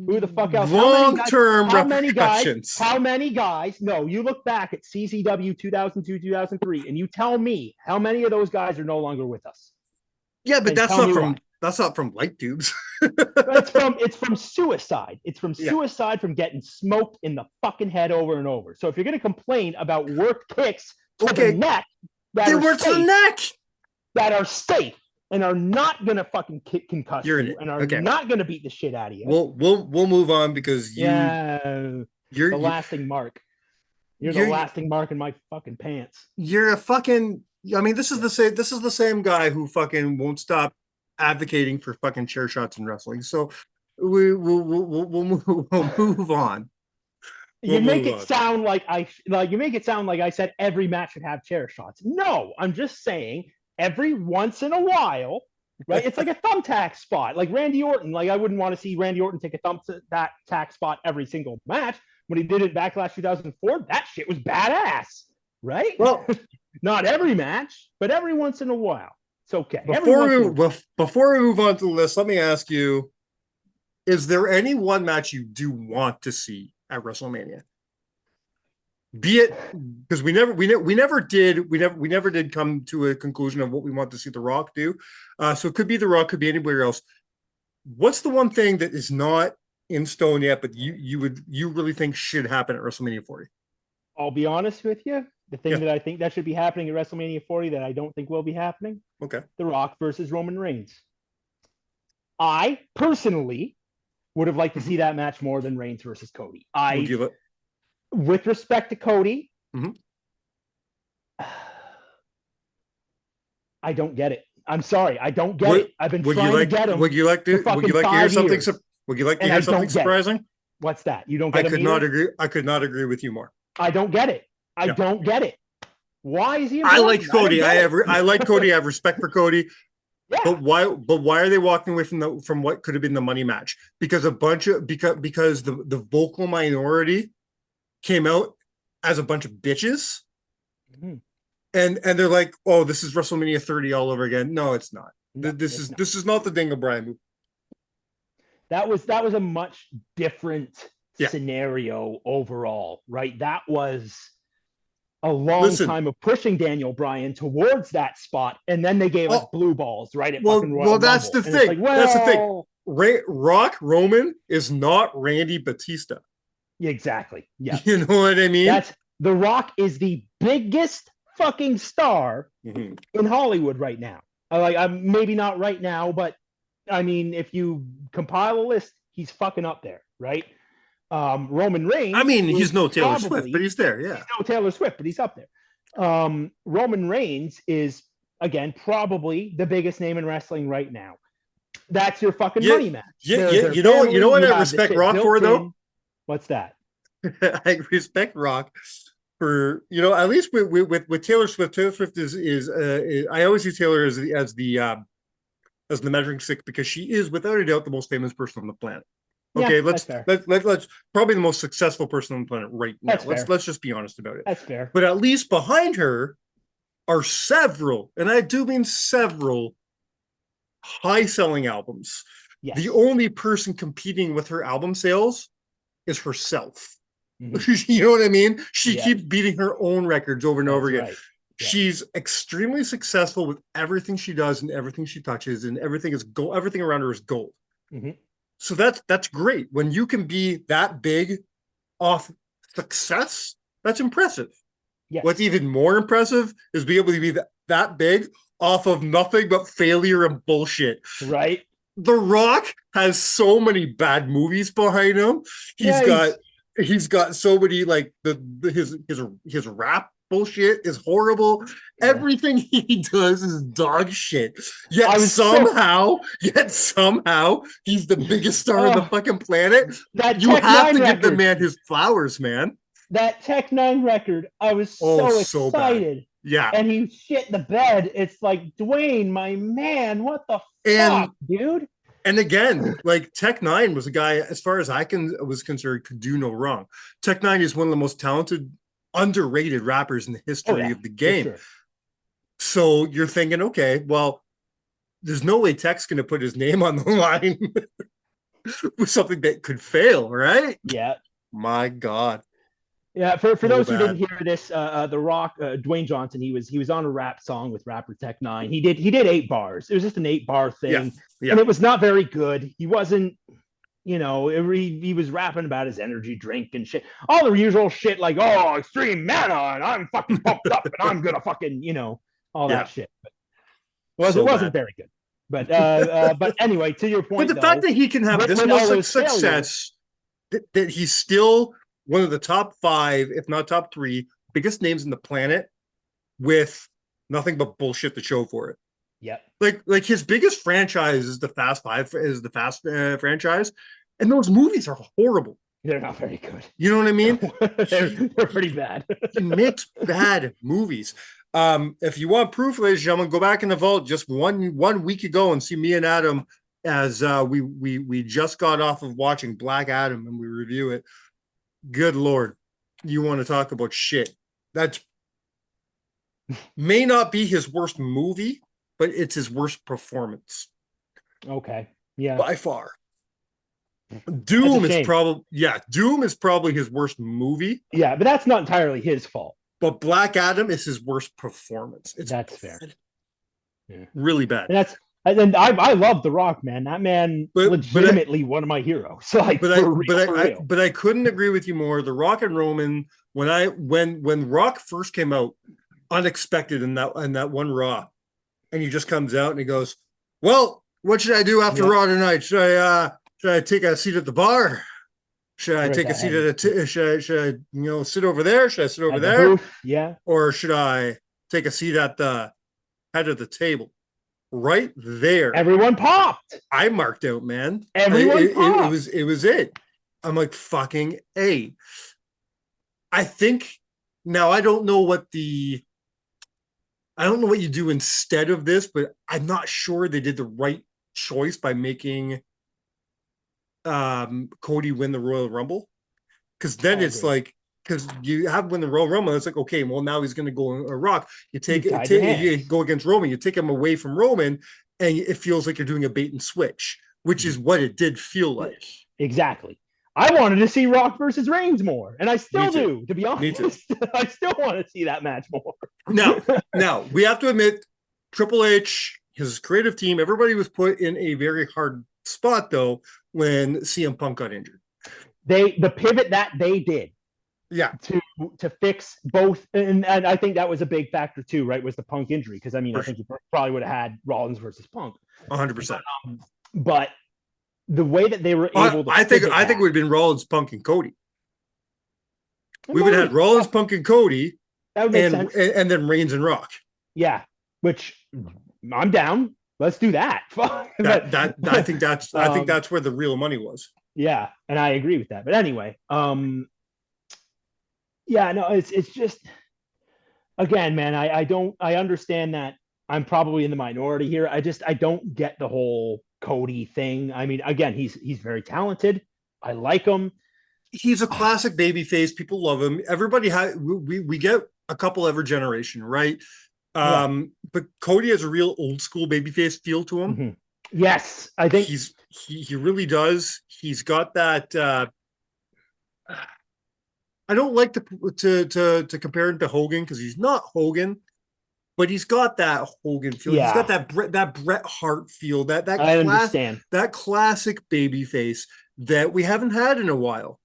Who the fuck else? Long-term repercussions. How many guys? No, you look back at CCW 2002, 2003, and you tell me how many of those guys are no longer with us. Yeah, but that's not from light tubes. it's from suicide. It's from suicide from getting smoked in the fucking head over and over. So if you're going to complain about worked kicks to the neck, that are safe. And are not gonna fucking concuss you, and are not gonna beat the shit out of you. We'll move on because you're the lasting mark. You're the lasting mark in my fucking pants. You're a fucking. I mean, this is the same guy who fucking won't stop advocating for fucking chair shots in wrestling. So we'll move on. You make it sound like I said every match should have chair shots. No, I'm just saying. Every once in a while, right? It's like a thumbtack spot, like Randy Orton. Like I wouldn't want to see Randy Orton take a thumbtack spot every single match. When he did it Backlash 2004, that shit was badass, right? Well, not every match, but every once in a while, it's okay. Before we move on to the list, let me ask you: is there any one match you do want to see at WrestleMania? Be it because we never did come to a conclusion of what we want to see The Rock do. So it could be The Rock, could be anywhere else. What's the one thing that is not in stone yet, but you really think should happen at WrestleMania 40? I'll be honest with you. The thing that I think that should be happening at WrestleMania 40 that I don't think will be happening. Okay. The Rock versus Roman Reigns. I personally would have liked to see that match more than Reigns versus Cody. With respect to Cody, I don't get it. I'm sorry, I don't get it. I've been trying to get him. Would you like to hear something? Would you like to hear something surprising? What's that? You don't get it? I could not agree. I could not agree with you more. I don't get it. I don't get it. Why is he? I like Cody. I like Cody. I have respect for Cody. Yeah. But why are they walking away from what could have been the money match? Because because the vocal minority came out as a bunch of bitches. Mm-hmm. And they're like, oh, this is WrestleMania 30 all over again. No, it's not. No, this is not the Daniel Bryan movie. That was a much different scenario overall, right? That was a long time of pushing Daniel Bryan towards that spot, and then they gave us blue balls, right? That's the thing. Like, that's the thing. Rock Roman is not Randy Batista. Exactly. Yeah. You know what I mean? The Rock is the biggest fucking star in Hollywood right now. I'm maybe not right now, but I mean, if you compile a list, he's fucking up there, right? Roman Reigns. I mean, he's no Taylor Swift, but he's there. Yeah, he's no Taylor Swift, but he's up there. Roman Reigns is again probably the biggest name in wrestling right now. That's your fucking money match. Yeah. You know what I respect Rock for though. What's that? I respect Rock for at least with Taylor Swift. Taylor Swift is I always see Taylor as the measuring stick because she is without a doubt the most famous person on the planet. Okay, let's probably the most successful person on the planet right now. Let's just be honest about it. That's fair. But at least behind her are several, and I do mean several, high-selling albums. Yes. The only person competing with her album sales is herself. Mm-hmm. You know what I mean? She keeps beating her own records over and over again. Right. Yeah. She's extremely successful with everything she does and everything she touches, and everything is gold. Everything around her is gold. Mm-hmm. So that's great. When you can be that big off success, that's impressive. Yes. What's even more impressive is being able to be that big off of nothing but failure and bullshit. Right. The Rock has so many bad movies behind him. He's got so many like his rap bullshit is horrible. Yeah. Everything he does is dog shit. Yet somehow he's the biggest star on the fucking planet. You have to give the man his flowers, man. That Tech 9 record, I was so excited. Yeah. And he shit the bed. It's like, Dwayne, my man, what the fuck, dude? And again, like Tech 9 was a guy, as far as was concerned, could do no wrong. Tech 9 is one of the most talented, underrated rappers in the history of the game. Sure. So you're thinking, okay, well, there's no way Tech's going to put his name on the line with something that could fail, right? Yeah. My God. Yeah, for those who didn't hear this, The Rock, Dwayne Johnson, he was on a rap song with rapper Tech 9. He did 8 bars. It was just an 8-bar thing, and it was not very good. He wasn't, he was rapping about his energy drink and shit, all the usual shit like, oh, extreme mana, and I'm fucking pumped up, and I'm gonna fucking, all that shit. But it wasn't very good. But anyway, to your point, but the fact that he can have this much success, that he's still one of the top 5, if not top 3, biggest names in the planet with nothing but bullshit to show for it. Yeah. Like his biggest franchise is the Fast franchise. And those movies are horrible. They're not very good. You know what I mean? they're pretty bad. He makes bad movies. If you want proof, ladies and gentlemen, go back in the vault just one week ago and see me and Adam as we just got off of watching Black Adam and we review it. Good Lord, you want to talk about shit. That may not be his worst movie, but it's his worst performance. Okay. Yeah. By far. Doom is probably his worst movie. Yeah, but that's not entirely his fault. But Black Adam is his worst performance. That's fair. Yeah. Really bad. And I love The Rock, man. That man legitimately one of my heroes. Like, but I couldn't agree with you more. The Rock and Roman, when Rock first came out, unexpected in that one Raw, and he just comes out and he goes, "Well, what should I do after Raw tonight? Should I take a seat at the bar? Should I take a seat at should I sit over there? Should I sit over there? Yeah. Or should I take a seat at the head of the table. Right there. Everyone popped. I marked out, man. Everyone popped. It was it. I'm like, fucking A. I think now I don't know what you do instead of this, but I'm not sure they did the right choice by making Cody win the Royal Rumble. Because then it's like, because you have win the Royal Rumble, it's like, okay, well, now he's going to go on a Rock. You go against Roman, you take him away from Roman, and it feels like you're doing a bait and switch, which is what it did feel like. Exactly. I wanted to see Rock versus Reigns more, and I still do, to be honest. I still want to see that match more. Now, we have to admit, Triple H, his creative team, everybody was put in a very hard spot, though, when CM Punk got injured. The pivot that they did to fix both, and I think that was a big factor too, right, was the Punk injury, because I mean, I think you probably would have had Rollins versus Punk 100%. But the way that they were able to I think it would have been Rollins, Punk, and Cody. We would have had Rollins, Punk, and Cody, that would make sense. And then Reigns and Rock. Yeah, which I'm down. Let's do that. I think that's where the real money was. Yeah, and I agree with that. But anyway, it's just, again, man, I understand that I'm probably in the minority here. I don't get the whole Cody thing. I mean, again, he's very talented. I like him. He's a classic babyface. People love him. Everybody we get a couple every generation, right? But Cody has a real old school babyface feel to him. Mm-hmm. Yes, I think he really does. He's got that. I don't like to compare him to Hogan, because he's not Hogan, but he's got that Hogan feel. Yeah. He's got that Bret Hart feel. I understand that classic babyface that we haven't had in a while.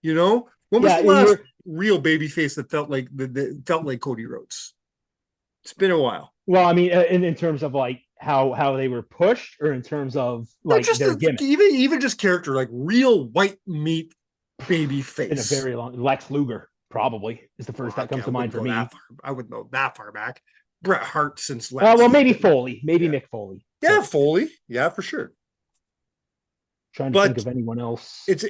You know, when was the last real babyface that felt like Cody Rhodes? It's been a while. Well, I mean, in terms of like how they were pushed, or in terms of like their gimmick, even just character, like real white meat baby face. In a very long, Lex Luger probably is the first that comes to mind for me. I wouldn't know that far back. Bret Hart since Lex. Well, maybe Foley, Mick Foley. Yeah, Foley. Yeah, for sure. Trying to think of anyone else. It's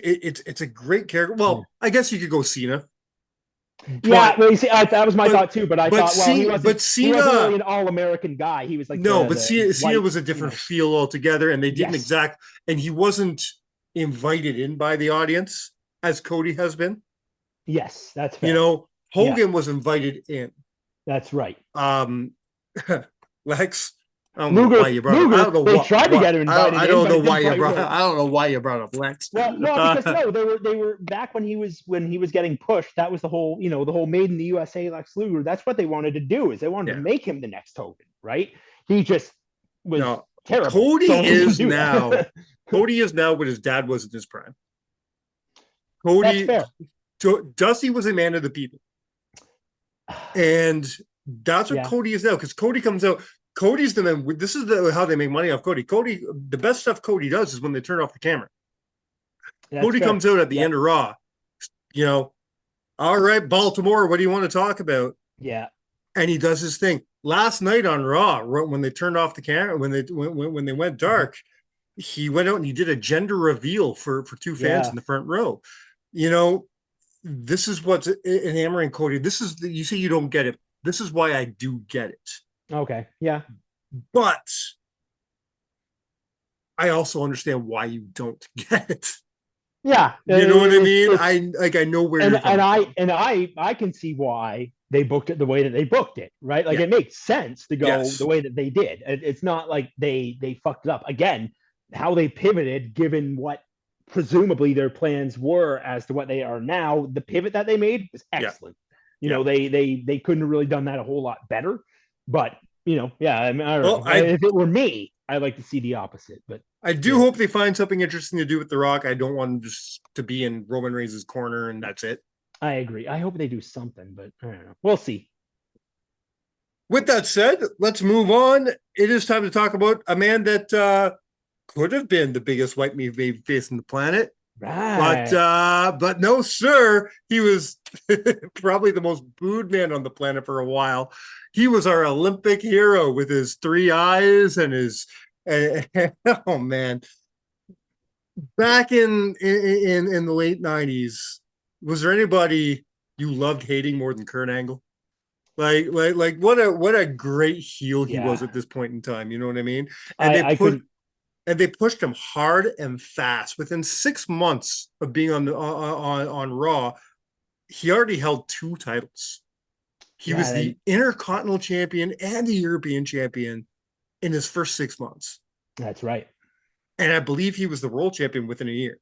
a great character. Well, I guess you could go Cena. Well, you see, that was my thought too. But I thought, Cena, he wasn't really an all-American guy. He was like Cena was a different feel altogether, and they didn't and he wasn't invited in by the audience as Cody has been. Yes, that's fair. You know, Hogan was invited in. That's right. Lex. I don't know why you brought up. I don't know they tried to get him invited. I don't know why you brought up Lex. Well, no, because they were back when he was getting pushed. That was the whole Made in the USA Lex Luger. That's what they wanted to do, is they wanted to make him the next Hogan, right? He just was terrible. Cody is now what his dad was in his prime. Dusty was a man of the people, and that's what Cody is now. Because Cody comes out. Cody's the man. This is how they make money off Cody. The best stuff Cody does is when they turn off the camera. Cody comes out at the end of Raw. You know, all right, Baltimore, what do you want to talk about? Yeah, and he does his thing. Last night on Raw, when they turned off the camera, when they went dark, he went out and he did a gender reveal for two fans in the front row. You know, this is what's enamoring Cody. This is you say you don't get it. This is why I do get it. Okay. Yeah. But I also understand why you don't get it. Yeah. You know what I mean? I know where you're coming from. I can see why they booked it the way that they booked it, right? Like it makes sense to go the way that they did. It's not like they fucked it up. Again, how they pivoted given what presumably their plans were as to what they are now, the pivot that they made was excellent. You know, they couldn't have really done that a whole lot better. But, I mean, I don't know. If it were me, I'd like to see the opposite. But I do hope they find something interesting to do with The Rock. I don't want them just to be in Roman Reigns' corner and that's it. I agree. I hope they do something, but I don't know. We'll see. With that said, let's move on. It is time to talk about a man that could have been the biggest white meat baby face on the planet, Right. But no, sir. He was probably the most booed man on the planet for a while. He was our Olympic hero with his 3 eyes and his oh man. Back in the late 90s, was there anybody you loved hating more than Kurt Angle? Like what a great heel he was at this point in time. You know what I mean? And they pushed him hard and fast. Within 6 months of being on Raw, he already held 2 titles. He was the Intercontinental Champion and the European Champion in his first 6 months. That's right. And I believe he was the World Champion within a year.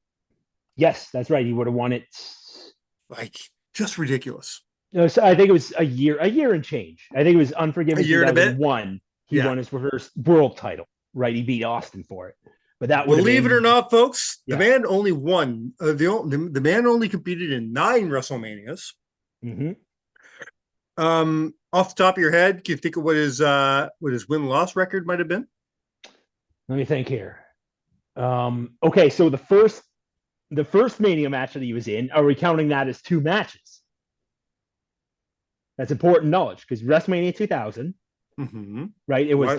Yes, that's right. He would have won it. Like, just ridiculous. No, so I think it was a year and change. I think it was Unforgiven. A year and a bit. He won his first world title. Right, he beat Austin for it. But that believe it or not, folks, the man only won. The man only competed in 9 WrestleManias. Mm-hmm. Off the top of your head, can you think of what his win-loss record might have been? Let me think here. Okay, so the first Mania match that he was in, are we counting that as 2 matches? That's important knowledge because WrestleMania 2000, right? It was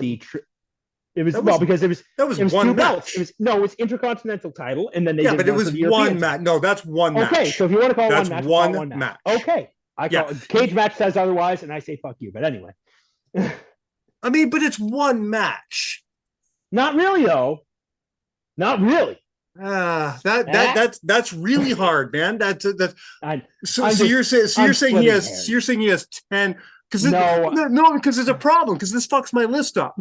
because it was 1 2 belts. It was Intercontinental title, and then they but it was 1 match. No, that's 1 match. Okay, so if you want to call that's it one match. Okay, I call it, cage match says otherwise, and I say fuck you. But anyway, I mean, but it's 1 match. Not really, though. Not really. That's really hard, man. So you're saying he has 10 because because it's a problem because this fucks my list up.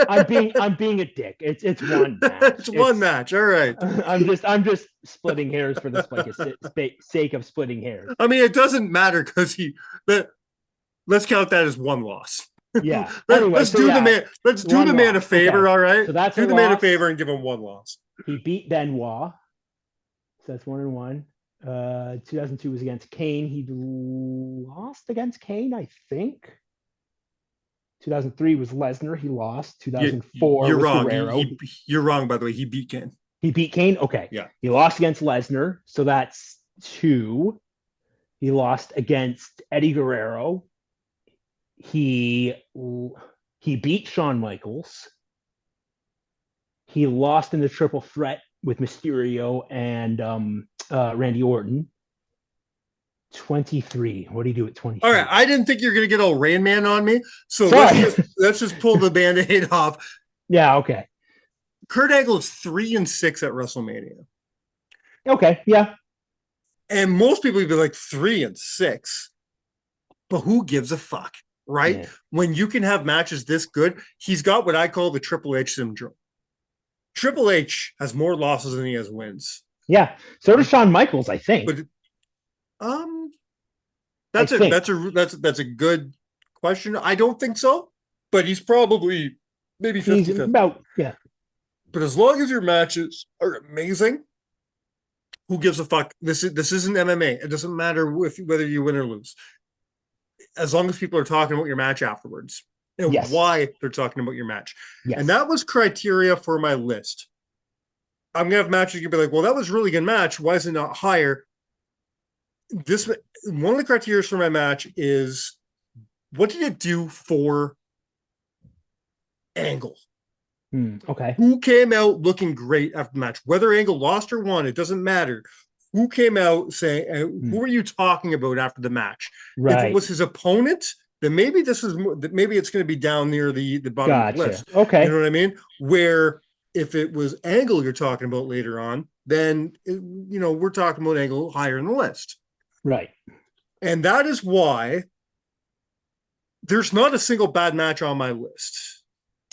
I'm being a dick. It's 1 match. It's 1 match. All right. I'm just splitting hairs for the sake of splitting hairs. I mean, it doesn't matter because let's count that as 1 loss. Yeah. Let's do the man a favor. Okay. All right. So that's do the man a favor and give him 1 loss. He beat Benoit. So that's 1-1. 2002 was against Kane. He lost against Kane, I think. 2003 was Lesnar. He lost. 2004 you're was wrong. Guerrero. You're wrong, by the way. He beat Kane. He beat Kane? Okay. Yeah. He lost against Lesnar. So that's 2. He lost against Eddie Guerrero. He beat Shawn Michaels. He lost in the triple threat with Mysterio and Randy Orton. 23. What do you do at 23? All right. I didn't think you were going to get all Rain Man on me. So let's just pull the Band-Aid off. Yeah, okay. Kurt Angle is 3-6 at WrestleMania. Okay, yeah. And most people would be like 3-6. But who gives a fuck, right? Yeah. When you can have matches this good, he's got what I call the Triple H syndrome. Triple H has more losses than he has wins. Yeah. So does Shawn Michaels, I think. But that's a good question. I don't think so, but he's probably maybe 50. About, yeah. But as long as your matches are amazing, who gives a fuck? This isn't MMA. It doesn't matter whether you win or lose. As long as people are talking about your match afterwards and why they're talking about your match. Yes. And that was criteria for my list. I'm gonna have matches you can be like, well, that was a really good match. Why is it not higher? One of the criteria for my match is what did it do for Angle? Okay. Who came out looking great after the match? Whether Angle lost or won, it doesn't matter. Who came out saying, who were you talking about after the match? Right. If it was his opponent, then maybe it's going to be down near the bottom of the list. Okay. You know what I mean? Where if it was Angle you're talking about later on, then, we're talking about Angle higher in the list. Right. And that is why there's not a single bad match on my list.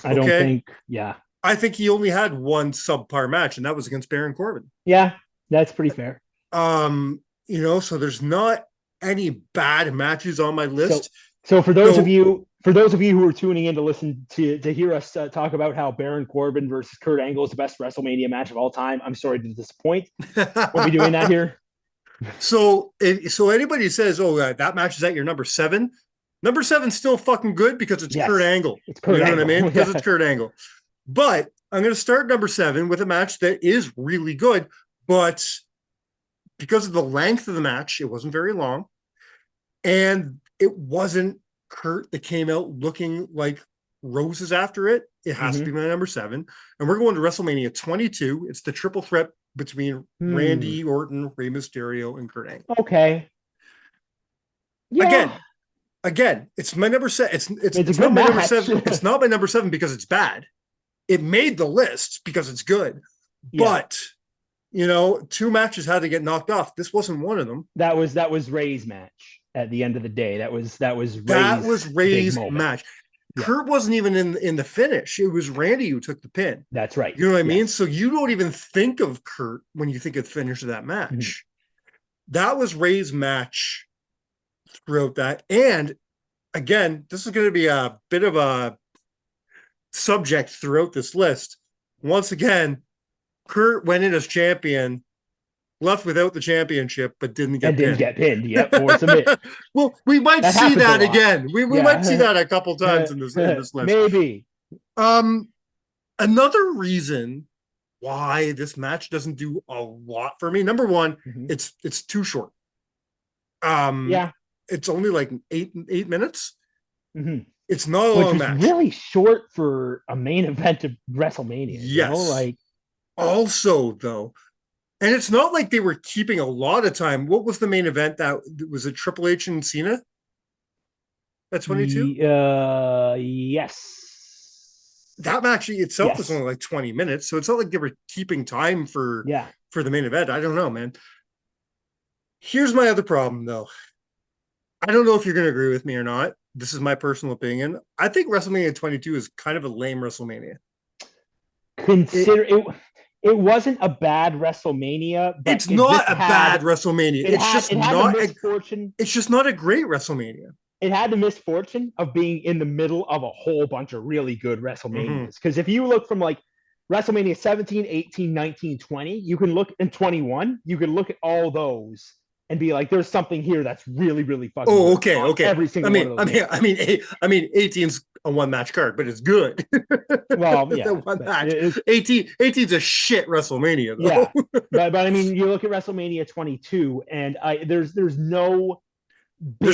I don't think, yeah. I think he only had 1 subpar match, and that was against Baron Corbin. Yeah, that's pretty fair. So there's not any bad matches on my list. So for those of you who are tuning in to listen to hear us talk about how Baron Corbin versus Kurt Angle is the best WrestleMania match of all time, I'm sorry to disappoint. We'll be doing that here. So anybody says, that match is at your number 7. Number 7's still fucking good because it's Kurt Angle. It's Kurt Angle. What I mean? Because it's Kurt Angle. But I'm going to start number 7 with a match that is really good, but because of the length of the match, it wasn't very long. And it wasn't Kurt that came out looking like roses after it. It has to be my number 7. And we're going to WrestleMania 22. It's the triple threat between Randy Orton, Rey Mysterio, and Kurt Angle. Okay. Yeah. Again, it's my number 7. It's not my number 7. It's not my number 7 because it's bad. It made the list because it's good. Yeah. But, you know, 2 matches had to get knocked off. This wasn't one of them. That was Rey's match at the end of the day. That was Rey's match. Yeah. Kurt wasn't even in the finish. It was Randy who took the pin. That's right. You know what I mean? So you don't even think of Kurt when you think of the finish of that match. That was Rey's match throughout that. And again, this is going to be a bit of a subject throughout this list. Once again, Kurt went in as champion, left without the championship, but didn't get pinned. Yep, or submit. Well, we might see that again. We might see that a couple times in this list. Maybe. Another reason why this match doesn't do a lot for me. Number one, it's too short. It's only like 8 minutes. It's not a long match. Really short for a main event of WrestleMania. Yes. Also, though, and it's not like they were keeping a lot of time. What was the main event? That was it Triple H and Cena? That's 22? Yes. That match itself was only like 20 minutes. So it's not like they were keeping time for the main event. I don't know, man. Here's my other problem, though. I don't know if you're going to agree with me or not. This is my personal opinion. I think WrestleMania 22 is kind of a lame WrestleMania. It wasn't a bad WrestleMania. But it's not a bad WrestleMania. It's just not a great WrestleMania. It had the misfortune of being in the middle of a whole bunch of really good WrestleManias. Because if you look from like WrestleMania 17, 18, 19, 20, you can look in 21, you can look at all those and be like, there's something here that's really, really fucking good. Okay. Every single one of those. I mean, 18's a 1-match card, but it's good. Well, yeah. One match. 18's a shit WrestleMania, though. Yeah. But I mean, you look at WrestleMania 22, and there's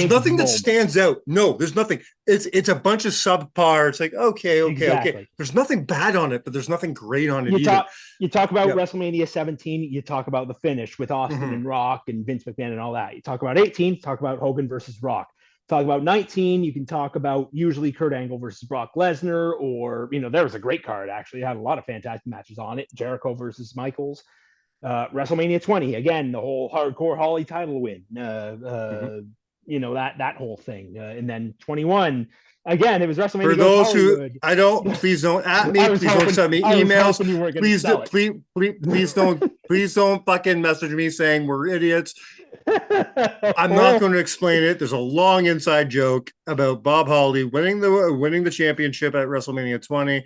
nothing that stands out. No, there's nothing. It's a bunch of subpar. It's like, okay. There's nothing bad on it, but there's nothing great on it either. You talk about WrestleMania 17, you talk about the finish with Austin and Rock and Vince McMahon and all that. You talk about 18, talk about Hogan versus Rock. Talk about 19, you can talk about usually Kurt Angle versus Brock Lesnar, or, there was a great card, actually. It had a lot of fantastic matches on it. Jericho versus Michaels. WrestleMania 20, again, the whole Hardcore Holly title win. That whole thing. And then 21, again, it was WrestleMania. For those who please don't at me, please don't send me emails. Please don't fucking message me saying we're idiots. I'm not going to explain it. There's a long inside joke about Bob Holly winning the championship at WrestleMania 20.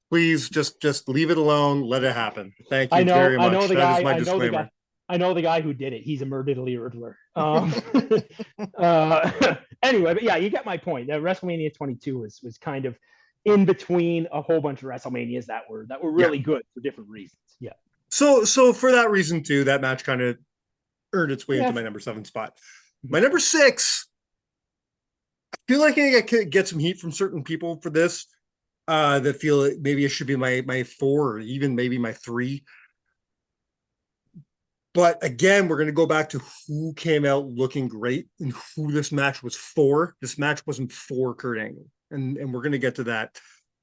Please just leave it alone. Let it happen. Thank you very much. That is my disclaimer. I know the guy who did it. He's a murderly riddler. Anyway, but yeah, you get my point. That WrestleMania 22 was kind of in between a whole bunch of WrestleManias that were really good for different reasons. Yeah. So for that reason too, that match kind of earned its way into my number 7 spot. My number 6, I feel like I could get some heat from certain people for this that feel like maybe it should be my 4 or even maybe my 3. But again, we're going to go back to who came out looking great and who this match was for. This match wasn't for Kurt Angle. And we're going to get to that.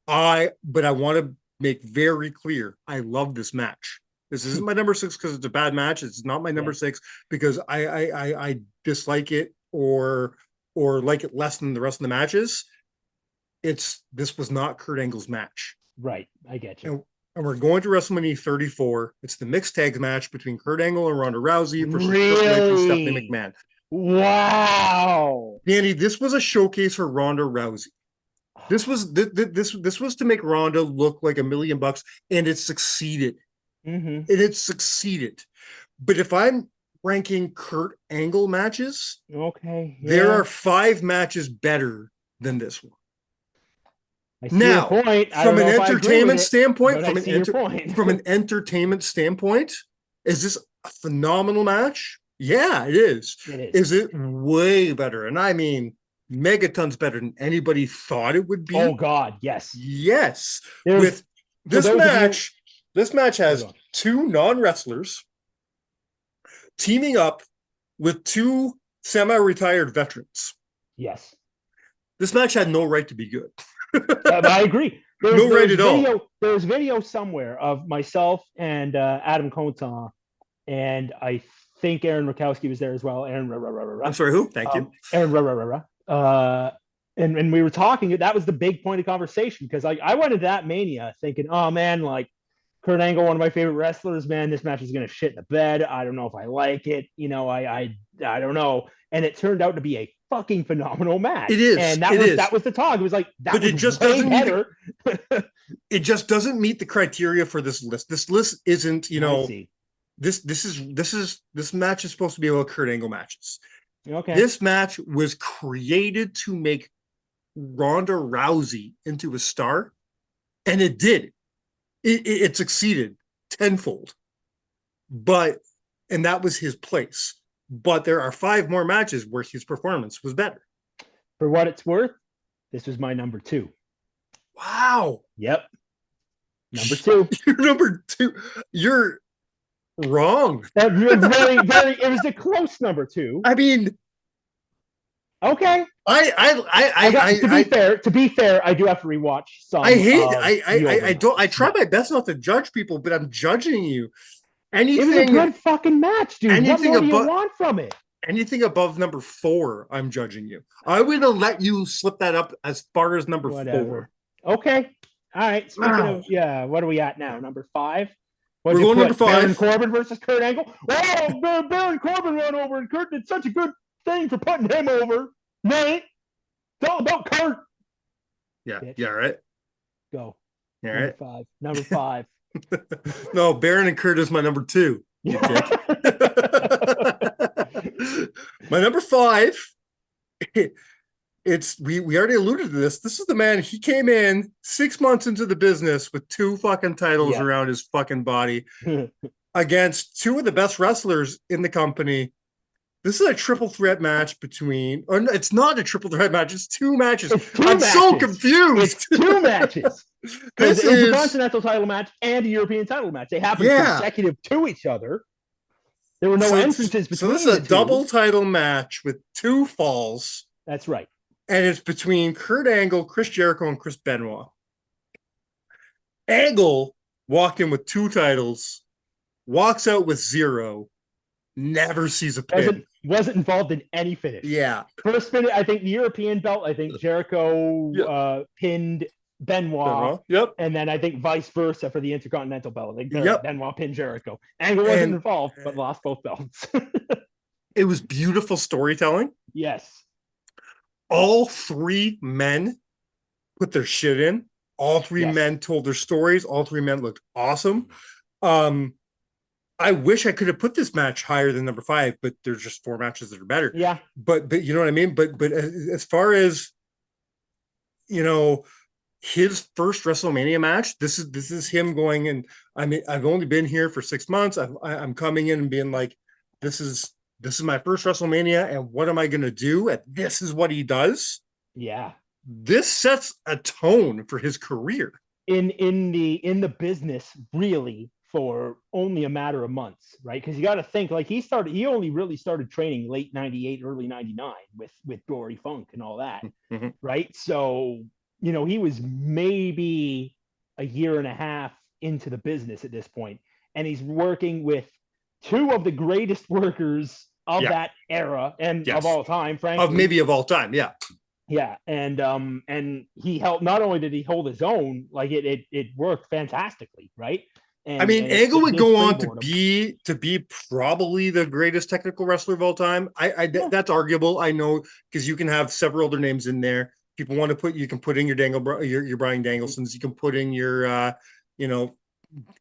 But I want to make very clear, I love this match. This isn't my number 6 because it's a bad match. It's not my number 6 because I dislike it or like it less than the rest of the matches. This was not Kurt Angle's match. Right. I get you. And we're going to WrestleMania 34. It's the mixed tag match between Kurt Angle and Ronda Rousey versus Triple H and Stephanie McMahon. Wow. Danny, this was a showcase for Ronda Rousey. This was to make Ronda look like $1 million, and it succeeded. It succeeded. But if I'm ranking Kurt Angle matches, there are 5 matches better than this one. Now, from an entertainment standpoint, is this a phenomenal match? Yeah, it is. It is. Is it way better? And I mean, megatons better than anybody thought it would be. Oh God, yes. Yes. There's, With this match has two non-wrestlers teaming up with two semi-retired veterans. Yes. This match had no right to be good. I agree. No right at all. There's video somewhere of myself and Adam Conton, and I think Aaron Rakowski was there as well. Aaron, I'm sorry, who? Thank you. Aaron, and we were talking. That was the big point of conversation because I went into that Mania thinking, oh man, like Kurt Angle, one of my favorite wrestlers, man, this match is gonna shit in the bed. I don't know if I like it. You know, I don't know. And it turned out to be a fucking phenomenal match. It is, and that was the talk. It was like that, but was it just doesn't better. It just doesn't meet the criteria for this list. This list isn't, you know, this match is supposed to be about Kurt Angle matches. Okay. This match was created to make Ronda Rousey into a star, and it did. It succeeded tenfold. And that was his place. But there are 5 more matches where his performance was better. For what it's worth, this was my number 2. Wow. Yep. Number 2. You're number 2. You're wrong. You're very. It was a close number 2. I mean, okay. To be fair, I do have to rewatch some. I try my best not to judge people, but I'm judging you. It was a good fucking match, dude. What more do you want from it? Anything above number 4, I'm judging you. I would have let you slip that up as far as number 4. Okay. All right. Speaking of, what are we at now? Number 5? We're going number 5. Baron Corbin versus Kurt Angle. Oh, Baron Corbin ran over, and Kurt did such a good thing for putting him over. Nate, it's all about Kurt. Yeah. Bitch. Yeah. Right. Go. Yeah. Number right. 5. Number 5. No, Baron and Kurt is my number 2. My number 5. We already alluded to this. This is the man. He came in 6 months into the business with 2 fucking titles around his fucking body against 2 of the best wrestlers in the company. This is a triple threat match between, or no, it's not a triple threat match. It's 2 matches. I'm so confused. It's 2 matches. This is a continental title match and a European title match. They happen consecutive to each other. There were no entrances between. So this is a double title match with 2 falls. That's right. And it's between Kurt Angle, Chris Jericho, and Chris Benoit. Angle walked in with 2 titles, walks out with 0, never sees a pin. Wasn't involved in any finish. Yeah. First finish, I think the European belt, I think Jericho pinned Benoit. Yep. And then I think vice versa for the Intercontinental belt. I think Benoit pinned Jericho. Angle wasn't involved, but lost both belts. It was beautiful storytelling. Yes. All 3 men put their shit in. All 3 men told their stories. All 3 men looked awesome. I wish I could have put this match higher than number 5, but there's just 4 matches that are better. Yeah. But you know what I mean? But as far as, you know, his first WrestleMania match, this is him going, and I mean, I've only been here for 6 months. I'm coming in and being like, this is my first WrestleMania, and what am I going to do? And this is what he does. Yeah. This sets a tone for his career. In the business, really, for only a matter of months, right? Because you got to think, like, he only really started training late 98, early 99 with Dory Funk and all that, right? So, you know, he was maybe a year and a half into the business at this point, and he's working with 2 of the greatest workers of that era and of all time, frankly. Of all time, yeah. Yeah, and he helped. Not only did he hold his own, like it worked fantastically, right? And, I mean, Angle would go on to be probably the greatest technical wrestler of all time. That's arguable, I know, because you can have several other names in there. People want to you can put in your Brian Danielsons, you can put in your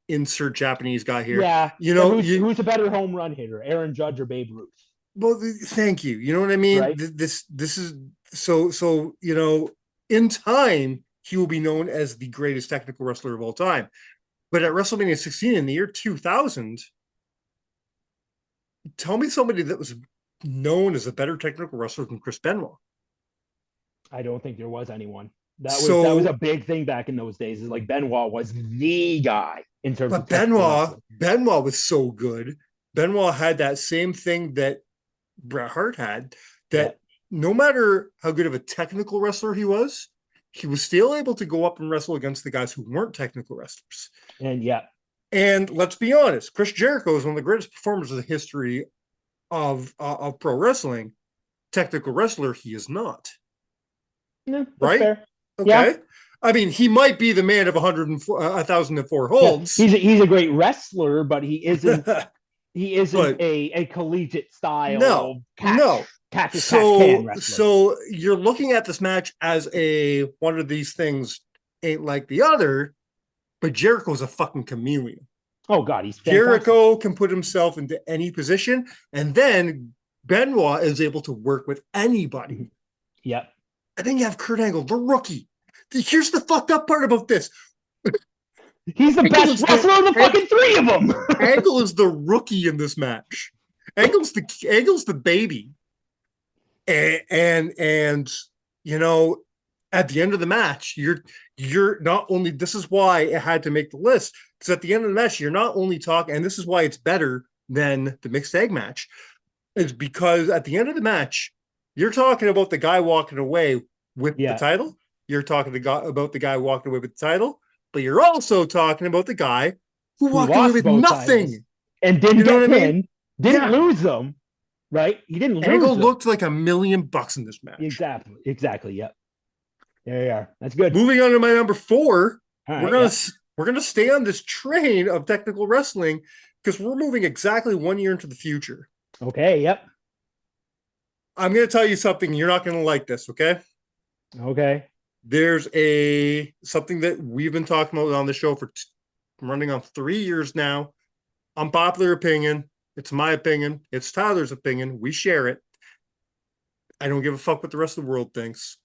insert Japanese guy here. Yeah, you know, who's a better home run hitter, Aaron Judge or Babe Ruth? Well, thank you. You know what I mean? Right? This is so you know, in time he will be known as the greatest technical wrestler of all time. But at WrestleMania 16 in the year 2000, tell me somebody that was known as a better technical wrestler than Chris Benoit. I don't think there was anyone. That was a big thing back in those days. Is like Benoit was the guy in terms of Benoit was so good. Benoit had that same thing that Bret Hart had, that no matter how good of a technical wrestler he was still able to go up and wrestle against the guys who weren't technical wrestlers. And let's be honest, Chris Jericho is one of the greatest performers of the history of pro wrestling. Technical wrestler, he is not. No, right? Fair. Okay. Yeah. I mean, he might be the man of 1,004 holds. Yeah. He's a great wrestler, but he isn't a collegiate style catch as can wrestler. So you're looking at this match as one of these things ain't like the other, but Jericho's a fucking chameleon. Oh God, he's fantastic. Jericho can put himself into any position, and then Benoit is able to work with anybody. Yep. And then you have Kurt Angle, the rookie. Here's the fucked up part about this. He's the best wrestler of the fucking three of them. Angle is the rookie in this match. Angle's the baby. And you know, at the end of the match, you're not only, this is why it had to make the list, because at the end of the match, you're not only talking, and this is why it's better than the mixed tag match, is because at the end of the match, you're talking about the guy walking away with the title. You're talking about the guy walking away with the title, but you're also talking about the guy who walked away with nothing and didn't get pinned, didn't lose them, right? He didn't lose them. Angle looked like $1 million in this match. Exactly. Yep. There you are. That's good. Moving on to my number 4. Right, we're gonna stay on this train of technical wrestling because we're moving exactly 1 year into the future. Okay. Yep. I'm going to tell you something. You're not going to like this, okay? Okay. There's something that we've been talking about on the show for running on 3 years now. Unpopular opinion. It's my opinion. It's Tyler's opinion. We share it. I don't give a fuck what the rest of the world thinks.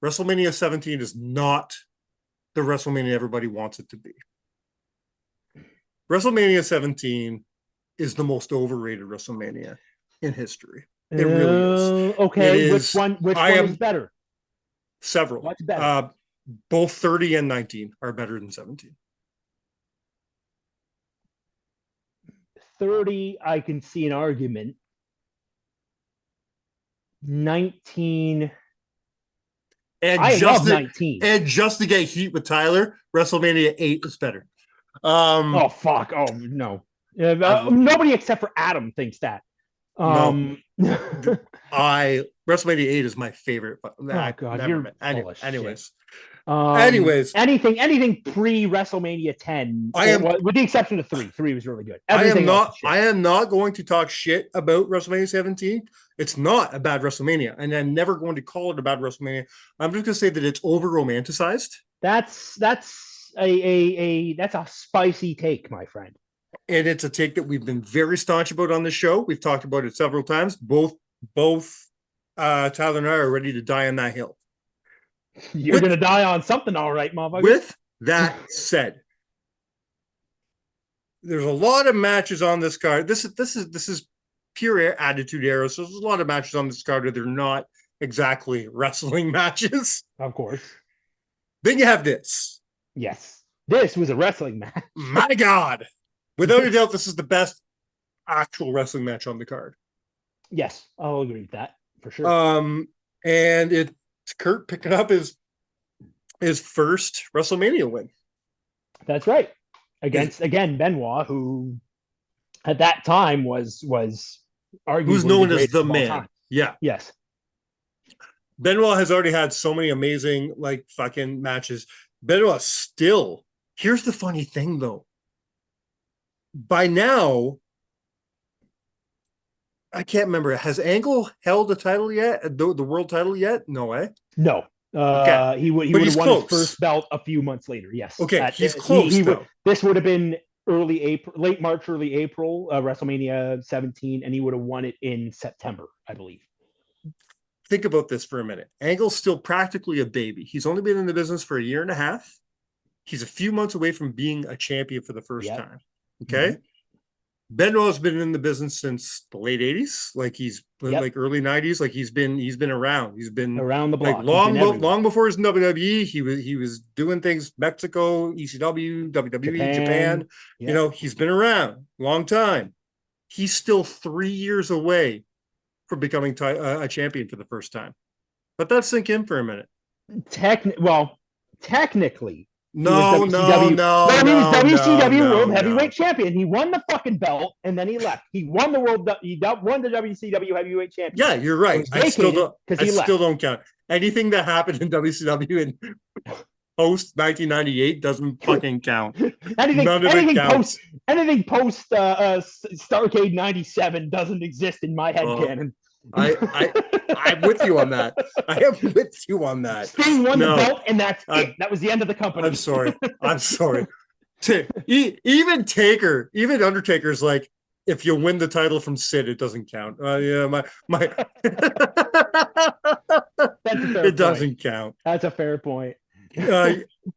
WrestleMania 17 is not the WrestleMania everybody wants it to be. WrestleMania 17 is the most overrated WrestleMania in history. It really is. Okay, which one is better? Several. What's better? Both 30 and 19 are better than 17. 30, I can see an argument. 19. I love 19. And just to get heat with Tyler, WrestleMania 8 is better. Oh, fuck. Oh, no. Nobody except for Adam thinks that. No. WrestleMania 8 is my favorite. Oh God, you're anyways. Anything pre WrestleMania 10, with the exception of 3. 3 was really good. I am not going to talk shit about WrestleMania 17. It's not a bad WrestleMania, and I'm never going to call it a bad WrestleMania. I'm just going to say that it's over romanticized. That's a spicy take, my friend. And it's a take that we've been very staunch about on the show. We've talked about it several times. Both Tyler and I are ready to die on that hill. You're going to die on something, all right, motherfucker. With that said, there's a lot of matches on this card. This is pure Attitude Era. So there's a lot of matches on this card that they're not exactly wrestling matches. Of course. Then you have this. Yes. This was a wrestling match. My God. Without a doubt, this is the best actual wrestling match on the card. Yes, I'll agree with that for sure. And it's Kurt picking up his first WrestleMania win. That's right. Against Benoit, who at that time was arguably who's known as the man. Time. Yeah. Yes. Benoit has already had so many amazing fucking matches. Benoit still. Here's the funny thing though. By now, I can't remember. Has Angle held a title yet? The world title yet? No way. No. Okay. He would have won his first belt a few months later. Yes. Okay. He's close. This would have been late March, early April, WrestleMania 17, and he would have won it in September, I believe. Think about this for a minute. Angle's still practically a baby. He's only been in the business for 1.5 years. He's a few months away from being a champion for the first time. Okay. Mm-hmm. Benoit's been in the business since the late 80s, like he's like early 90s, like he's been around. He's been around the block, like long before his WWE. He was doing things Mexico, ECW, WWE, Japan. Yep. You know, he's been around long time. He's still 3 years away from becoming a champion for the first time. Let that sink in for a minute. Technically. No. He was WCW World Heavyweight Champion. He won the fucking belt and then he left. He won the WCW Heavyweight Champion. Yeah, you're right. I still don't count. Anything that happened in WCW in post 1998 doesn't fucking count. Anything post Starrcade 97 doesn't exist in my headcanon. I'm with you on that. I am with you on that. Sting won the belt, and that's it. That was the end of the company. I'm sorry. Even Undertaker's like, if you win the title from Sid, it doesn't count. Yeah, it doesn't count. That's a fair point.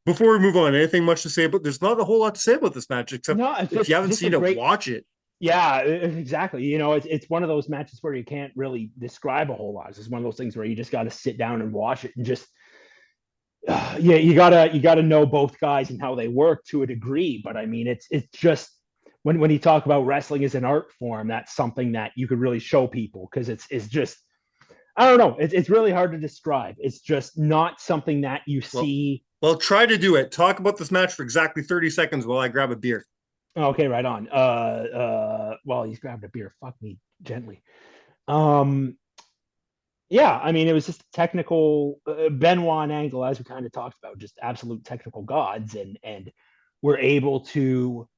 Before we move on, anything much to say? But there's not a whole lot to say about this match, except if you haven't seen it, watch it. Yeah, exactly. You know, it's one of those matches where you can't really describe a whole lot. It's one of those things where you just got to sit down and watch it and just, you gotta know both guys and how they work to a degree. But I mean, it's just when you talk about wrestling as an art form, that's something that you could really show people because it's just, I don't know. It's really hard to describe. It's just not something that you see. Well, try to do it. Talk about this match for exactly 30 seconds while I grab a beer. Okay, right on. Well, he's grabbed a beer. Fuck me gently. Yeah, I mean, it was just technical. Benoit and Angle, as we kind of talked about, just absolute technical gods, and we're able to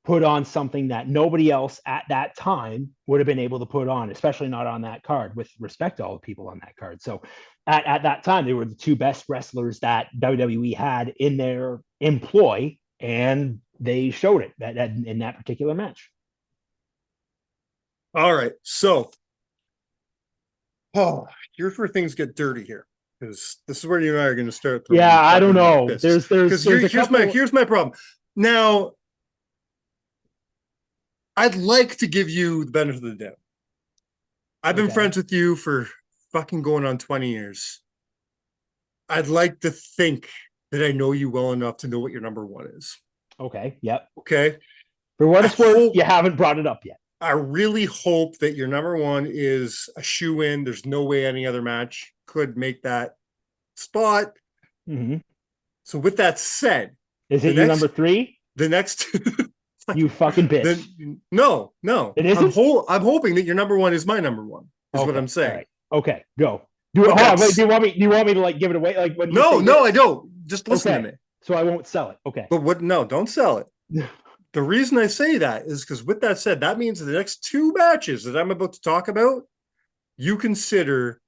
put on something that nobody else at that time would have been able to put on, especially not on that card, with respect to all the people on that card. So at that time, they were the two best wrestlers that WWE had in their employ, and they showed it in that particular match. All right. So, here's where things get dirty here, because this is where you and I are going to start. Yeah, I don't know. Here's my problem. Now, I'd like to give you the benefit of the doubt. I've been friends with you for fucking going on 20 years. I'd like to think that I know you well enough to know what your number one is. Okay. Yep. Okay. For what it's worth, you haven't brought it up yet. I really hope that your number one is a shoe-in. There's no way any other match could make that spot. Mm-hmm. So with that said, is it your number three? The next, you fucking bitch. No. It isn't. I'm hoping that your number one is my number one. Is what I'm saying. Right. Okay, go. Do you want me to like give it away? Like when? No, I don't. Just listen to me. So I won't sell it. Okay. But what? No, don't sell it. The reason I say that is because with that said, that means the next two matches that I'm about to talk about, you consider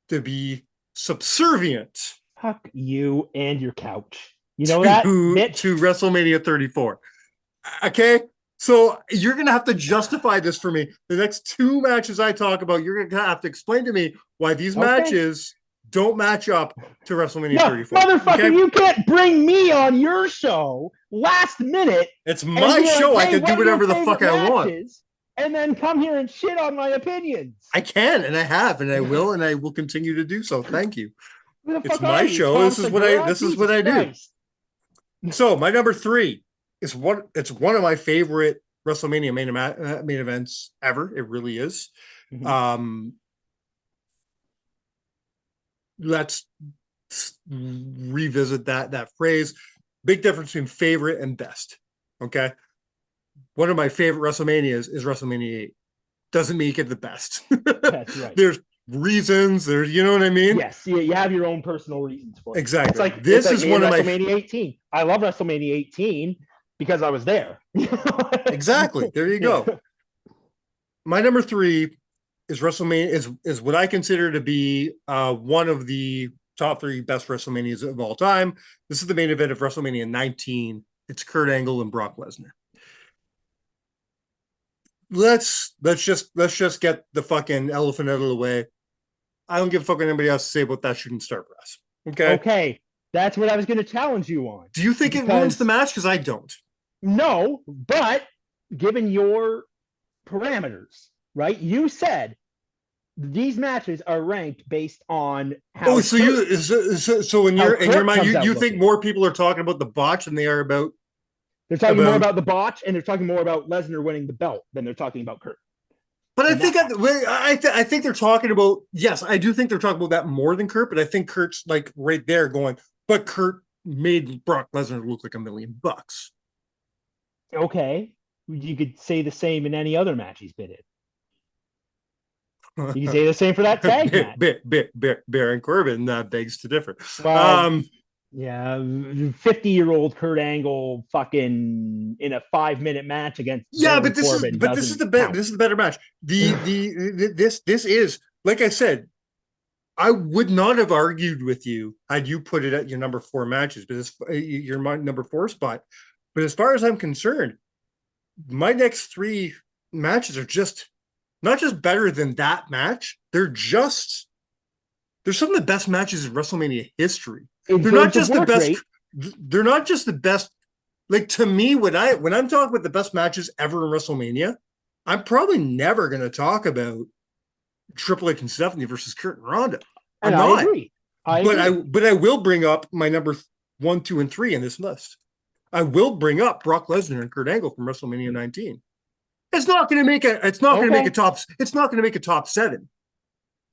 to be subservient. Fuck you and your couch. You know that? Bitch? To WrestleMania 34. Okay? So you're going to have to justify this for me. The next two matches I talk about, you're going to have to explain to me why these matches don't match up to WrestleMania 34. Motherfucker, okay? You can't bring me on your show last minute. It's my show. Like, hey, I can do whatever the fuck I want. And then come here and shit on my opinions. I can, and I have, and I will continue to do so. Thank you. It's my show. This is what I do. So my number three is one of my favorite WrestleMania main events ever. It really is. Mm-hmm. Let's revisit that phrase. Big difference between favorite and best. Okay. One of my favorite WrestleManias is WrestleMania 8. Doesn't make it the best. That's right. There's reasons. You know what I mean? Yes. You have your own personal reasons for it. Exactly. This is one of my WrestleMania 18. I love WrestleMania 18 because I was there. Exactly. There you go. My number three is WrestleMania is what I consider to be one of the top three best WrestleManias of all time. This is the main event of WrestleMania 19. It's Kurt Angle and Brock Lesnar. Let's just get the fucking elephant out of the way. I don't give a fuck what anybody else to say about that shooting star press. Okay. That's what I was going to challenge you on. Do you think it ruins the match? Because I don't. No, but given your parameters, right? You said these matches are ranked based on how. So in your mind, you think more people are talking about the botch than they are about. They're talking more about the botch, and they're talking more about Lesnar winning the belt than they're talking about Kurt. But I think they're talking about, yes, I do think they're talking about that more than Kurt, but I think Kurt's like right there going, but Kurt made Brock Lesnar look like $1 million. Okay. You could say the same in any other match he's been in. You can say the same for that tag match. Baron Corbin begs to differ. Well, yeah, 50-year-old Kurt Angle fucking in a 5-minute match against Baron Corbin. This is the better match. This is, like I said, I would not have argued with you had you put it at your number 4 matches, but it's your number 4 spot. But as far as I'm concerned, my next 3 matches are just not just better than that match. They're some of the best matches in WrestleMania history. They're not just the best. They're not just the best. Like, to me, when I'm talking about the best matches ever in WrestleMania, I'm probably never going to talk about Triple H and Stephanie versus Kurt and Ronda. I agree. But I will bring up my number 1, 2, and 3 in this list. I will bring up Brock Lesnar and Kurt Angle from WrestleMania 19. It's not going to make a. It's not going to make a top. It's not going to make a top 7.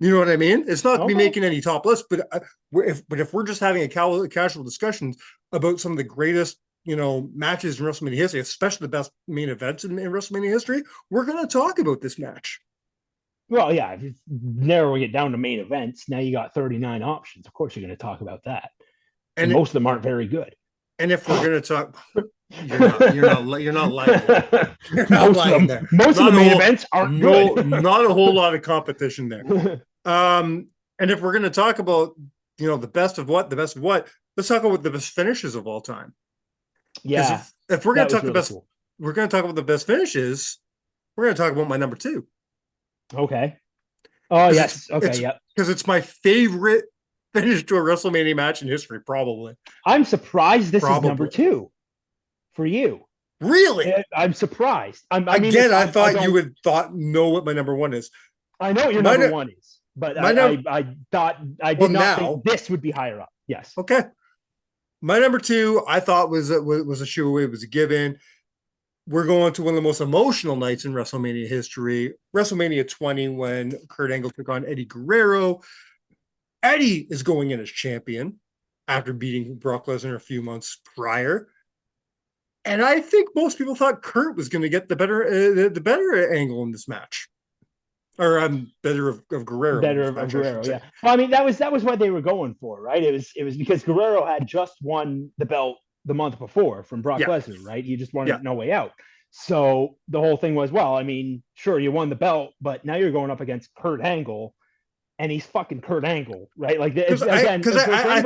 You know what I mean? It's not going to be making any top list. But if we're just having a casual discussion about some of the greatest, matches in WrestleMania history, especially the best main events in WrestleMania history, we're going to talk about this match. Well, yeah, if you narrowing it down to main events, now you got 39 options. Of course, you're going to talk about that, and most of them aren't very good. And if we're going to talk, you're not lying. You're not lying there. Most of the main events aren't good. Not a whole lot of competition there. And if we're going to talk about, the best of what, let's talk about the best finishes of all time. Yeah. If we're going to talk we're going to talk about the best finishes. We're going to talk about my number 2. Okay. Oh, yes. Okay. Yep. Because it's my favorite finish to a WrestleMania match in history, probably. I'm surprised this is number 2 for you. Really? I'm surprised. I thought you would know what my number 1 is. I know what your number 1 is, but I did not think this would be higher up. Yes. Okay. My number 2, I thought was a shoe. It was a given. We're going to one of the most emotional nights in WrestleMania history, WrestleMania 20, when Kurt Angle took on Eddie Guerrero. Eddie is going in as champion after beating Brock Lesnar a few months prior. And I think most people thought Kurt was going to get the better angle in this match. Or better of Guerrero. Better of Guerrero, yeah. Well, I mean, that was what they were going for, right? It was because Guerrero had just won the belt the month before from Brock Lesnar, right? He just wanted no way out. So the whole thing was, well, I mean, sure, you won the belt, but now you're going up against Kurt Angle, and he's fucking Kurt Angle, right? Like, I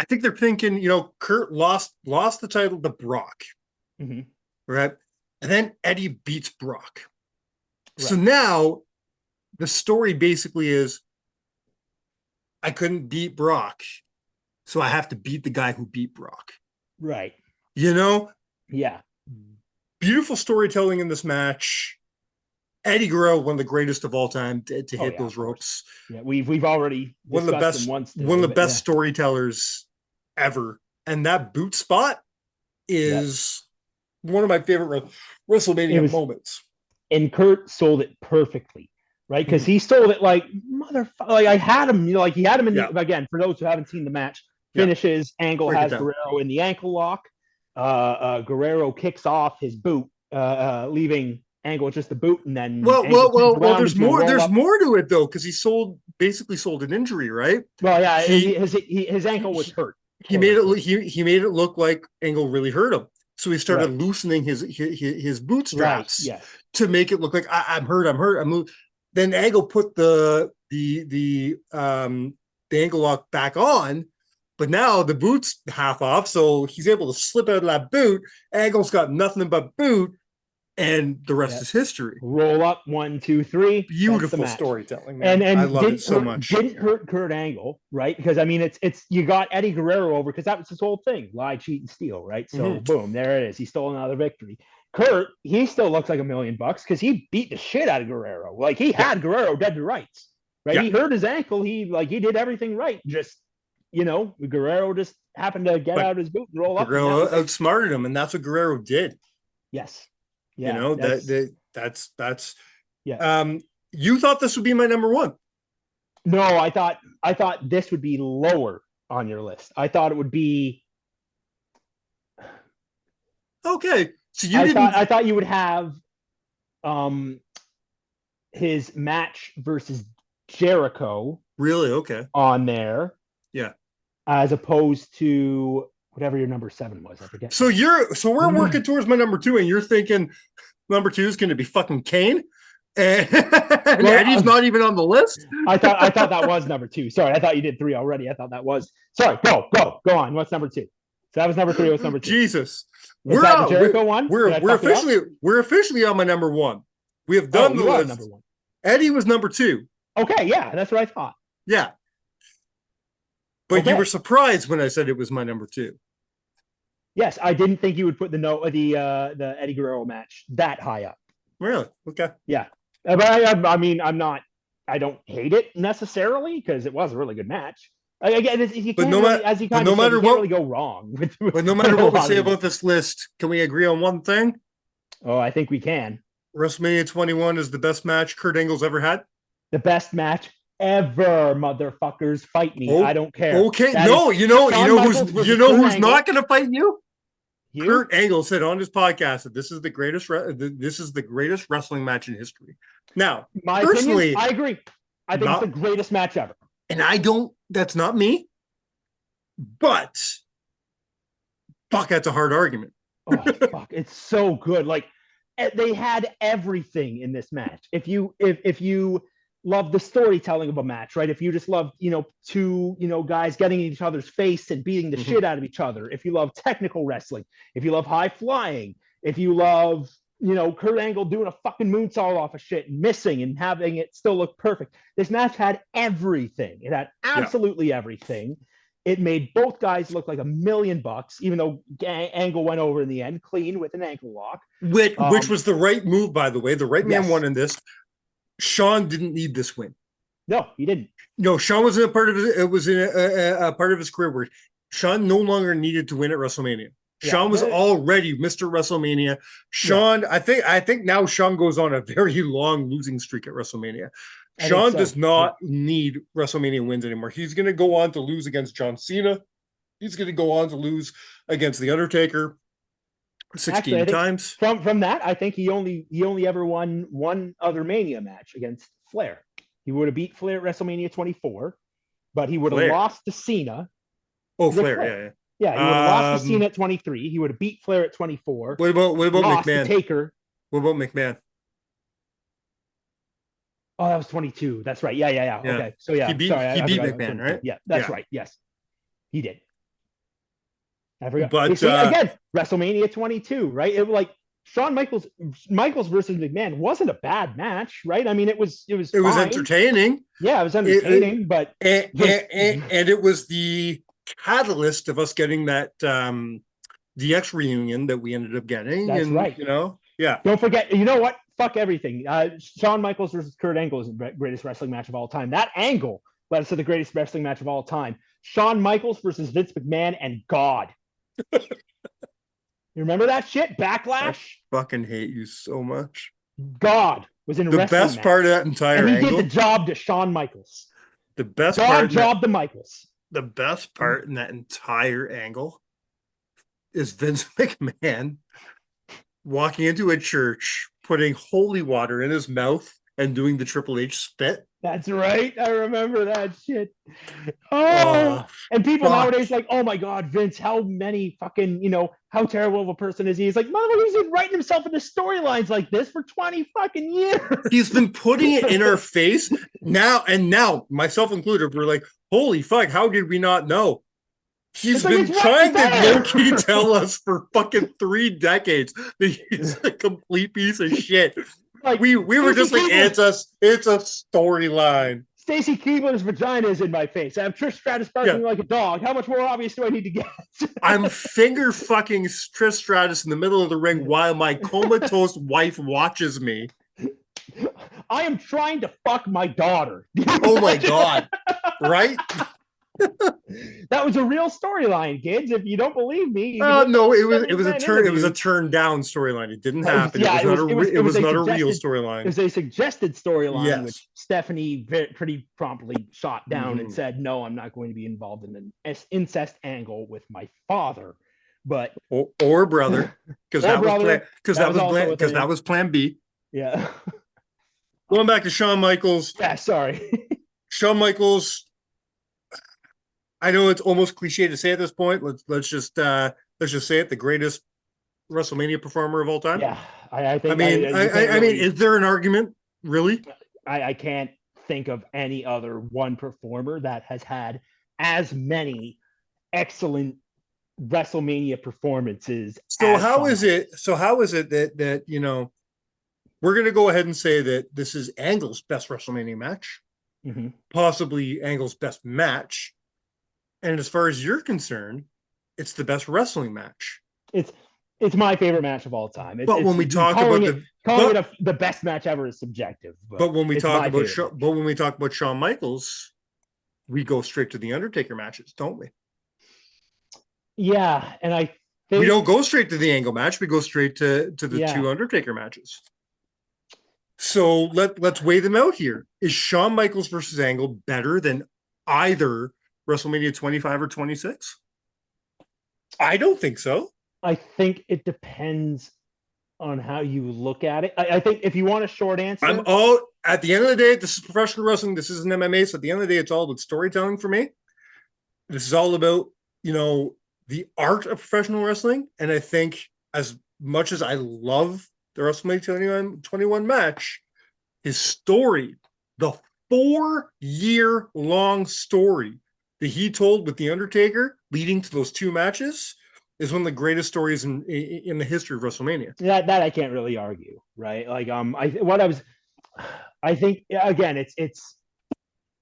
think they're thinking, Kurt lost the title to Brock, right? And then Eddie beats Brock. Right. So now the story basically is, I couldn't beat Brock, so I have to beat the guy who beat Brock. Right. Yeah. Beautiful storytelling in this match. Eddie Guerrero, one of the greatest of all time to hit those ropes. Yeah, we've already one of the best storytellers ever. And that boot spot is one of my favorite WrestleMania moments. And Kurt sold it perfectly, right? Because he sold it like motherfucker. Like, I had him, he had him in again, for those who haven't seen the match, finishes, Angle has Guerrero in the ankle lock. Guerrero kicks off his boot, leaving Angle just the boot, and then there's more to it though, because he basically sold an injury, right? Well, yeah, his ankle was hurt. He made it look like Angle really hurt him, so he started loosening his bootstraps to make it look like I'm hurt. Then Angle put the ankle lock back on. But now the boot's half off, so he's able to slip out of that boot. Angle's got nothing but boot, and the rest is history. Roll up, 1, 2, 3. Beautiful storytelling, man. And I love it so much. Didn't hurt Kurt Angle, right? Because I mean, it's you got Eddie Guerrero over because that was his whole thing: lie, cheat, and steal, right? So boom, there it is. He stole another victory. Kurt, he still looks like $1 million because he beat the shit out of Guerrero. Like he had Guerrero dead to rights, right? He hurt his ankle. He did everything right. Just, Guerrero just happened to get out of his boot and roll up. Guerrero outsmarted him, and that's what Guerrero did. Yes. Yeah. That's you thought this would be my number one. No, I thought this would be lower on your list. I thought it would be okay. So I thought you would have his match versus Jericho. Really? Okay. On there. Yeah. As opposed to whatever your number 7 was. I forget. So we're working towards my number 2, and you're thinking number 2 is going to be fucking Kane. And Eddie's not even on the list. I thought that was number 2. Sorry, I thought you did 3 already. I thought that was. Sorry, go on. What's number 2? So that was number 3. What's number 2? Jesus, we're the Jericho one. We're officially on my number 1. We have done the list. Number 1. Eddie was number 2. Okay, yeah, that's what I thought. Yeah, but you were surprised when I said it was my number 2. Yes, I didn't think you would put the Eddie Guerrero match that high up. Really? Okay. Yeah. But I don't hate it necessarily because it was a really good match. Again, no matter what, really go wrong. But no matter what we say about this list, can we agree on one thing? Oh, I think we can. WrestleMania 21 is the best match Kurt Angle's ever had. The best match ever, motherfuckers. Fight me. I don't care. Okay. You know who's not going to fight you? Kurt Angle said on his podcast that this is the greatest wrestling match in history. Now, personally, I agree. I think it's the greatest match ever. And that's not me. But fuck, that's a hard argument. Oh, fuck. It's so good. Like they had everything in this match. If you love the storytelling of a match, right? If you just love, two, guys getting in each other's face and beating the shit out of each other. If you love technical wrestling, if you love high flying, if you love, Kurt Angle doing a fucking moonsault off of shit and missing and having it still look perfect. This match had everything. It had absolutely everything. It made both guys look like $1 million, even though Angle went over in the end clean with an ankle lock. Which was the right move, by the way. The right man won in this. Sean didn't need this win. No, he didn't. No, Sean was in a part of his career where Sean no longer needed to win at WrestleMania. Yeah, Sean was already Mr. WrestleMania. Sean, I think now Sean goes on a very long losing streak at WrestleMania. Sean does not need WrestleMania wins anymore. He's going to go on to lose against John Cena. He's going to go on to lose against The Undertaker 16 times. From that, I think he only ever won one other Mania match against Flair. He would have beat Flair at WrestleMania 24, but he would have lost to Cena. Oh, Flair. Yeah, he would have lost to Cena at 23. He would have beat Flair at 24. What about McMahon? Taker. What about McMahon? Oh, that was 22. That's right. Yeah. Okay. So he beat McMahon, right? Yeah, that's right. Yes, he did. I forgot. But again, WrestleMania 22, right? It was like Shawn Michaels versus McMahon wasn't a bad match, right? I mean, it was entertaining. Yeah, it was entertaining, but it was the catalyst of us getting that DX reunion that we ended up getting. That's right. Yeah. Don't forget. You know what? Fuck everything. Shawn Michaels versus Kurt Angle is the greatest wrestling match of all time. That angle led us to the greatest wrestling match of all time. Shawn Michaels versus Vince McMahon and God. You remember that shit? Backlash? I fucking hate you so much. God was in the wrestling best match. Part of that entire and he angle. did the job to Shawn Michaels. The best God part job to Michaels. The best part in that entire angle is Vince McMahon walking into a church, putting holy water in his mouth and doing the Triple H spit. That's right. I remember that shit. And people nowadays like, oh my God, Vince, how many fucking, how terrible of a person is he? He's like, motherfucker, he's been writing himself into storylines like this for 20 fucking years. He's been putting it in our face now, myself included, we're like, holy fuck, how did we not know? He's been trying to low-key tell us for fucking 3 decades that he's a complete piece of shit. Like we were just like, it's a storyline. Stacy Keibler's vagina is in my face. I have Trish Stratus barking like a dog. How much more obvious do I need to get? I'm finger fucking Trish Stratus in the middle of the ring while my comatose wife watches me. I am trying to fuck my daughter. Oh my God. Right? That was a real storyline, kids. If you don't believe me, no, it was a turn down storyline. It didn't happen. Yeah, it was not a real storyline. It was a suggested storyline, yes. which Stephanie pretty promptly shot down and said, "No, I'm not going to be involved in an incest angle with my father." But or brother, because that was plan B. Yeah. Going back to Shawn Michaels. Yeah, sorry. Shawn Michaels. I know it's almost cliche to say at this point. Let's just say it: the greatest WrestleMania performer of all time. Yeah, I think. I mean, is there an argument? Really? I can't think of any other one performer that has had as many excellent WrestleMania performances. So how is it that you know we're going to go ahead and say that this is Angle's best WrestleMania match, possibly Angle's best match. And as far as you're concerned, it's the best wrestling match. It's my favorite match of all time. But when we talk about the best match ever is subjective. But when we talk about Shawn Michaels, we go straight to the Undertaker matches, don't we? Yeah, and I think we don't go straight to the Angle match. We go straight to the two Undertaker matches. So let's weigh them out here. Is Shawn Michaels versus Angle better than either WrestleMania 25 or 26? I don't think so. I think it depends on how you look at it. I think if you want a short answer, at the end of the day, this is professional wrestling. This isn't MMA. So at the end of the day, it's all about storytelling for me. This is all about, the art of professional wrestling. And I think as much as I love the WrestleMania 21 match, his story, the 4-year-long story that he told with The Undertaker leading to those two matches is one of the greatest stories in the history of WrestleMania. That I can't really argue, right? Like, I think again, it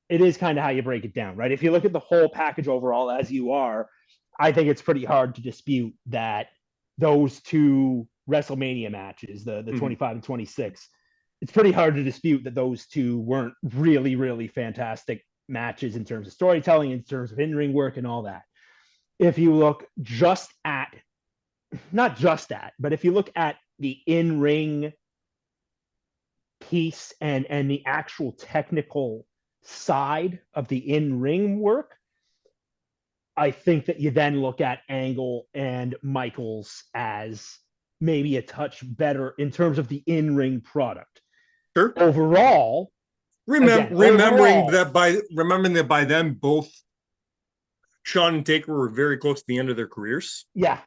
is kind of how you break it down, right? If you look at the whole package overall, as you are, I think it's pretty hard to dispute that those two WrestleMania matches, the 25 and 26, it's pretty hard to dispute that those two weren't really, really fantastic matches in terms of storytelling, in terms of in-ring work and all that. If you look but if you look at the in-ring piece and the actual technical side of the in-ring work, I think that you then look at Angle and Michaels as maybe a touch better in terms of the in-ring product. Sure. Overall, remembering that by then both Shawn and Taker were very close to the end of their careers. Yeah,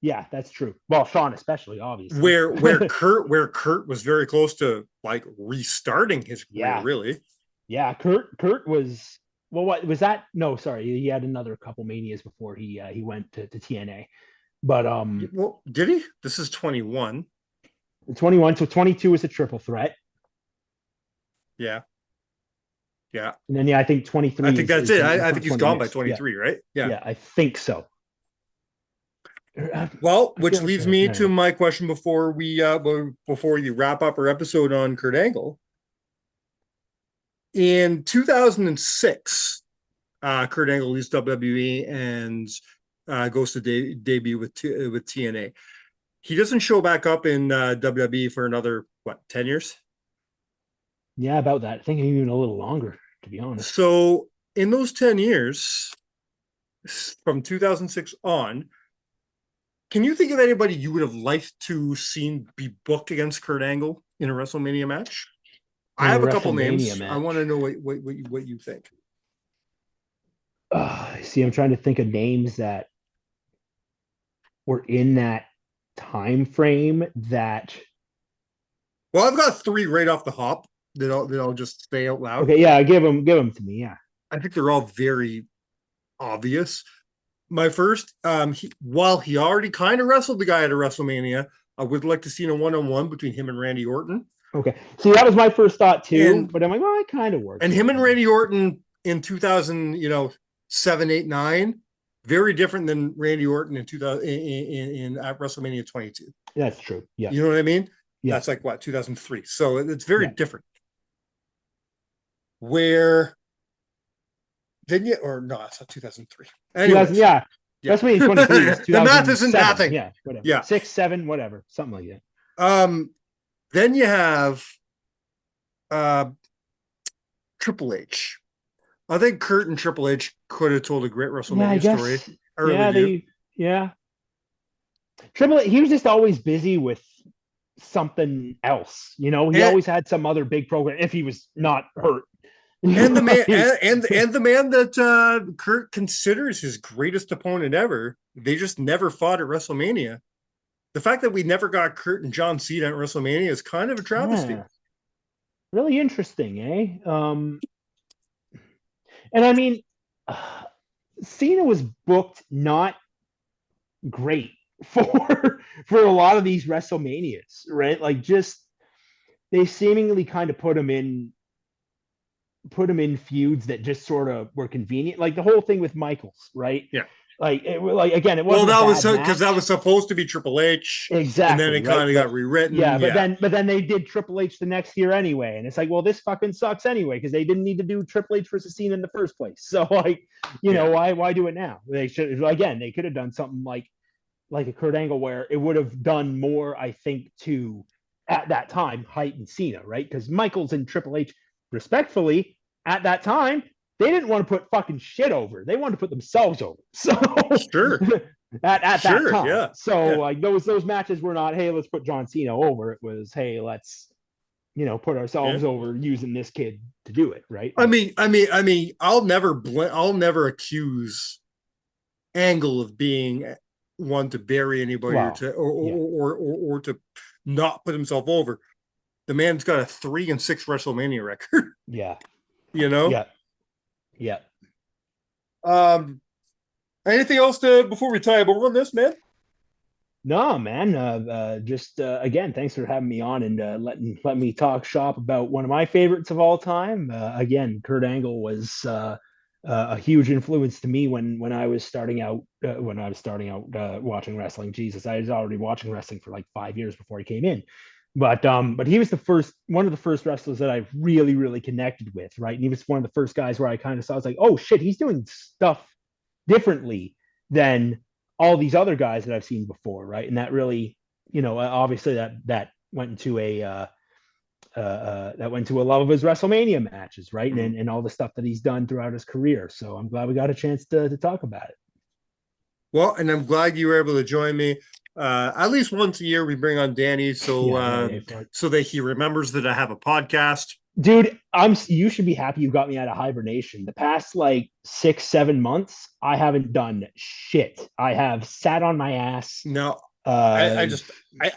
that's true. Well, Shawn especially, obviously. Where Kurt was very close to like restarting his career, really. Yeah, Kurt was. Well, what was that? No, sorry, he had another couple manias before he went to TNA. But well, did he? This is 21. 21, so 22 is a triple threat. Yeah. And then I think 23. I think that's it. I think he's gone by 23, right? Yeah, I think so. Well, which leads me to my question before we wrap up our episode on Kurt Angle. In 2006, Kurt Angle leaves WWE and goes to debut with TNA. He doesn't show back up in WWE for another 10 years? Yeah, about that. I think even a little longer, to be honest. So in those 10 years, from 2006 on, can you think of anybody you would have liked to seen be booked against Kurt Angle in a WrestleMania match? I have a couple names. I want to know what you think. See, I'm trying to think of names that were in that time frame that. Well, I've got 3 right off the hop that I'll just say out loud. Okay, yeah, give them to me. Yeah, I think they're all very obvious. My first, while he already kind of wrestled the guy at a WrestleMania, I would like to see a one-on-one between him and Randy Orton Okay. See, that was my first thought too, but I'm like, well, it kind of works. And him and Randy Orton in 2007, 8, 9, very different than Randy Orton in 2000 at WrestleMania 22. That's true. Yeah. You know what I mean? Yeah. That's like what, 2003. So it's very different. Where then you, or no, it's not 2003. Anyways, yeah. WrestleMania 23 is the math isn't mathing. Yeah, whatever. Yeah. 6, 7, whatever. Something like that. Then you have Triple H. I think Kurt and Triple H could have told a great WrestleMania story. Triple H, he was just always busy with something else. He always had some other big program if he was not hurt. And the man and the man that Kurt considers his greatest opponent ever, they just never fought at WrestleMania. The fact that we never got Kurt and John Cena at WrestleMania is kind of a travesty. Yeah. Really interesting, eh? And I mean, Cena was booked not great for a lot of these WrestleManias, right? Like, just they seemingly kind of put him in feuds that just sort of were convenient, like the whole thing with Michaels, right? Yeah. Again, it wasn't. Well, that was because that was supposed to be Triple H, exactly, and then it kind of got rewritten. Yeah, but then they did Triple H the next year anyway, and it's like, well, this fucking sucks anyway because they didn't need to do Triple H versus Cena in the first place. So why do it now? They could have done something like a Kurt Angle where it would have done more, I think, to at that time heighten Cena, right? Because Michaels and Triple H, respectfully, at that time, they didn't want to put fucking shit over. They wanted to put themselves over. So sure. at that time. Yeah. So like those matches were not, hey, let's put John Cena over. It was, hey, let's put ourselves over using this kid to do it, right? I mean, I'll never accuse Angle of being one to bury anybody or to not put himself over. The man's got a 3-6 WrestleMania record. Yeah. Yeah. Anything else before we tie up over on this, man? No, man. Just again, thanks for having me on and letting me talk shop about one of my favorites of all time. Again, Kurt Angle was a huge influence to me when I was starting out. Watching wrestling. Jesus, I was already watching wrestling for like 5 years before he came in. But he was one of the first wrestlers that I really, really connected with, right? And he was one of the first guys where I kind of saw, I was like, oh shit, he's doing stuff differently than all these other guys that I've seen before, right? And that really, obviously that went into a love of his WrestleMania matches, right? And all the stuff that he's done throughout his career. So I'm glad we got a chance to talk about it. Well, and I'm glad you were able to join me. At least once a year we bring on Danny so that he remembers that I have a podcast. Dude, you should be happy you got me out of hibernation. The past like 6-7 months, I haven't done shit. I have sat on my ass. No, I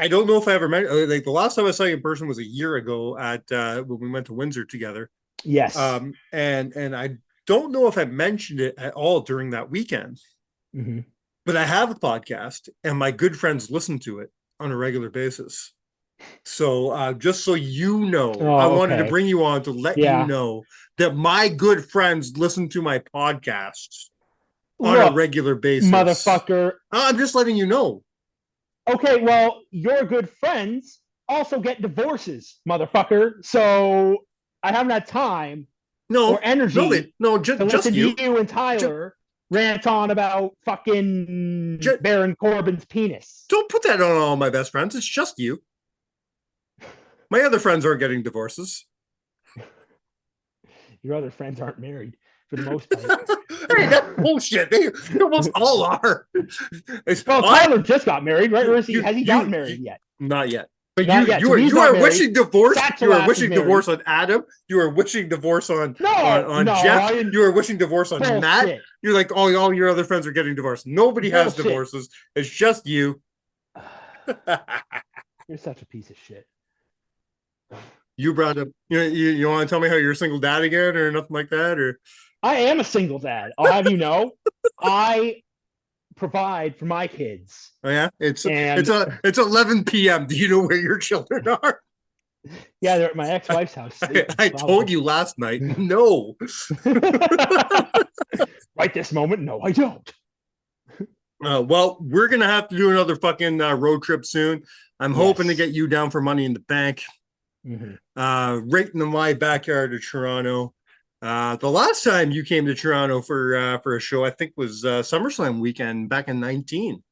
don't know if I ever met, like the last time I saw you in person was a year ago at when we went to Windsor together. Yes. And I don't know if I mentioned it at all during that weekend. Mm-hmm. But I have a podcast, and my good friends listen to it on a regular basis. So just so you know, I wanted to bring you on to let you know that my good friends listen to my podcasts on a regular basis. Motherfucker. I'm just letting you know. Okay, well, your good friends also get divorces, motherfucker. So I haven't had time or energy to listen to you and Tyler rant on about fucking Baron Corbin's penis. Don't put that on all my best friends. It's just you. My other friends aren't getting divorces. Your other friends aren't married for the most part. Hey, that's bullshit. They almost all are. Well, Tyler just got married, right? Or has he gotten married yet? Not yet. But you are wishing divorce. You are wishing divorce on Adam. You are wishing divorce on Jeff. You are wishing divorce on Matt. You're like, all your other friends are getting divorced. Nobody has divorces. It's just you. You're such a piece of shit. You brought up. You want to tell me how you're a single dad again, or nothing like that, or? I am a single dad. I'll have you know. I provide for my kids. Oh yeah, it's 11 p.m. Do you know where your children are? Yeah, they're at my ex-wife's house. I told you last night. No. Right this moment, no, I don't. Well, we're going to have to do another fucking road trip soon. I'm hoping to get you down for Money in the Bank. Right in my backyard of Toronto. The last time you came to Toronto for a show, I think was SummerSlam weekend back in 19.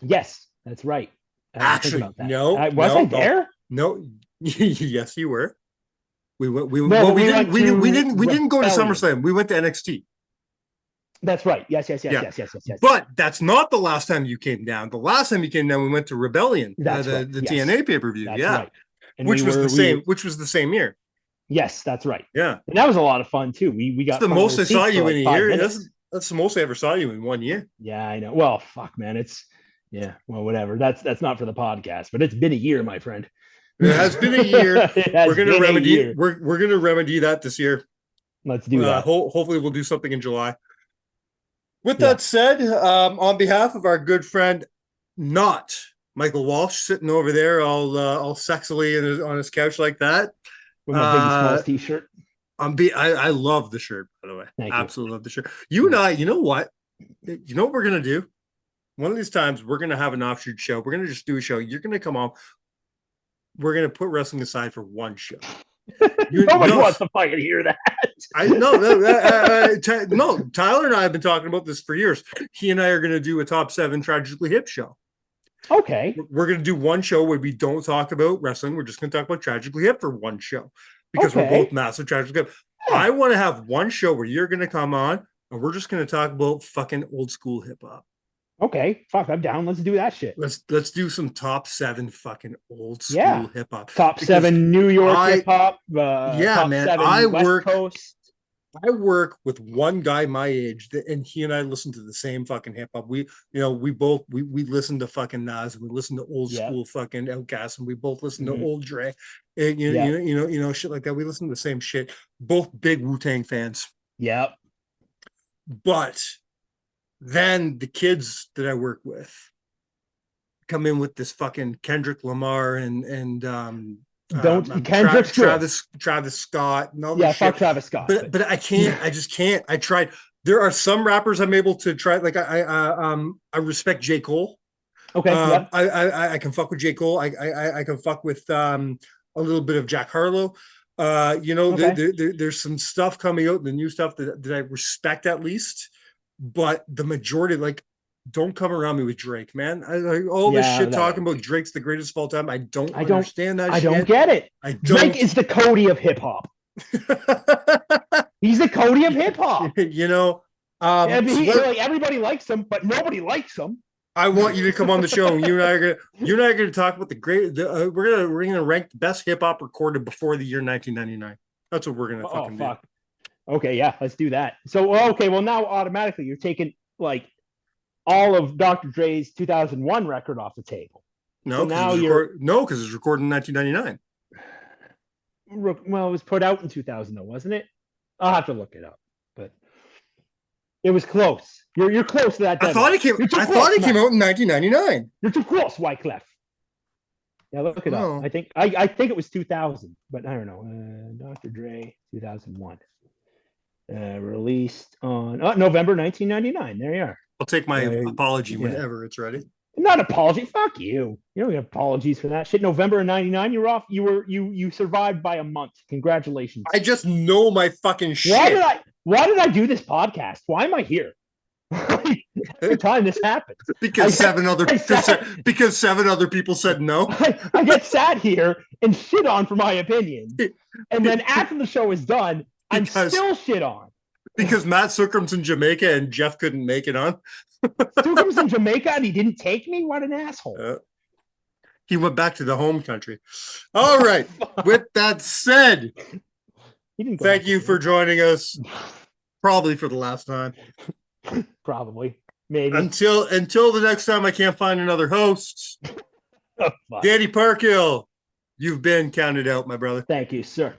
Yes, that's right. Actually, no. Was I there? No. Yes, you were. We didn't go to SummerSlam. We went to NXT. That's right. Yes. But that's not the last time you came down. The last time you came down, we went to Rebellion, the TNA pay-per-view. Right. And which was the same year. Yes, that's right. Yeah. And that was a lot of fun too. We got the most I saw you in a year. That's the most I ever saw you in 1 year. Yeah, I know. Well, fuck, man. Well, whatever. That's not for the podcast, but it's been a year, my friend. It has been a year. We're gonna remedy that this year. Let's do that. Hopefully we'll do something in July. With that said, on behalf of our good friend, not Michael Walsh, sitting over there all sexily on his couch like that. With my Biggie Smalls t-shirt. I love the shirt, by the way. Absolutely love the shirt. You and I, you know what? You know what we're going to do? One of these times, we're going to have an offshoot show. We're going to just do a show. You're going to come on. We're going to put wrestling aside for one show. Nobody wants to fucking hear that. No, Tyler and I have been talking about this for years. He and I are going to do a top 7 Tragically Hip show. Okay. We're going to do one show where we don't talk about wrestling. We're just going to talk about Tragically Hip for one show because we're both massive Tragically Hip. Yeah. I want to have one show where you're going to come on and we're just going to talk about fucking old school hip hop. Okay, fuck, I'm down. Let's do that shit. Let's do some top 7 fucking old school hip hop. Top 7 New York hip hop. Top man. 7 West Coast. I work with one guy my age, and he and I listen to the same fucking hip hop. We listen to fucking Nas, and we listen to old school fucking Outkast, and we both listen to old Dre, and you know, shit like that. We listen to the same shit. Both big Wu-Tang fans. Yep. But then the kids that I work with come in with this fucking Kendrick Lamar and Travis Scott and all this shit. Fuck Travis Scott. But I can't. I just can't. I tried. There are some rappers I'm able to try. Like I respect J. Cole. Okay. I can fuck with J. Cole. I can fuck with a little bit of Jack Harlow. There's some stuff coming out, the new stuff that I respect at least. But the majority, like, don't come around me with Drake, man. This shit talking about Drake's the greatest of all time. I don't understand that shit. I don't get it. Drake is the Cody of hip hop. He's the Cody of hip hop. Everybody likes him, but nobody likes him. I want you to come on the show. And you and I are going to talk about we're gonna rank the best hip hop recorded before the year 1999. That's what we're gonna fucking do. Okay, yeah, let's do that. So, now automatically you're taking like all of Dr. Dre's 2001 record off the table. No, because it's recorded in 1999. Well, it was put out in 2000, wasn't it? I'll have to look it up, but it was close. You're close to that. I thought it came out in 1999. You're too close, Wyclef. Yeah, look it up. I think it was 2000, but I don't know. Dr. Dre 2001. Released on November 1999. There you are. I'll take my apology whenever it's ready. Not apology. Fuck you. You don't get apologies for that shit. November of 99. You're off. You survived by a month. Congratulations. I just know my fucking shit. Why did I do this podcast? Why am I here? Every time this happens. Because seven other people said no. I get sat here and shit on for my opinion. And then after the show is done, I'm still shit on. Because Matt Sookram's in Jamaica and Jeff couldn't make it on. Sookram's in Jamaica and he didn't take me? What an asshole. He went back to the home country. All right. With that said, thank you for joining us. Probably for the last time. Probably. Maybe. Until the next time I can't find another host. Danny Parkhill, you've been counted out, my brother. Thank you, sir.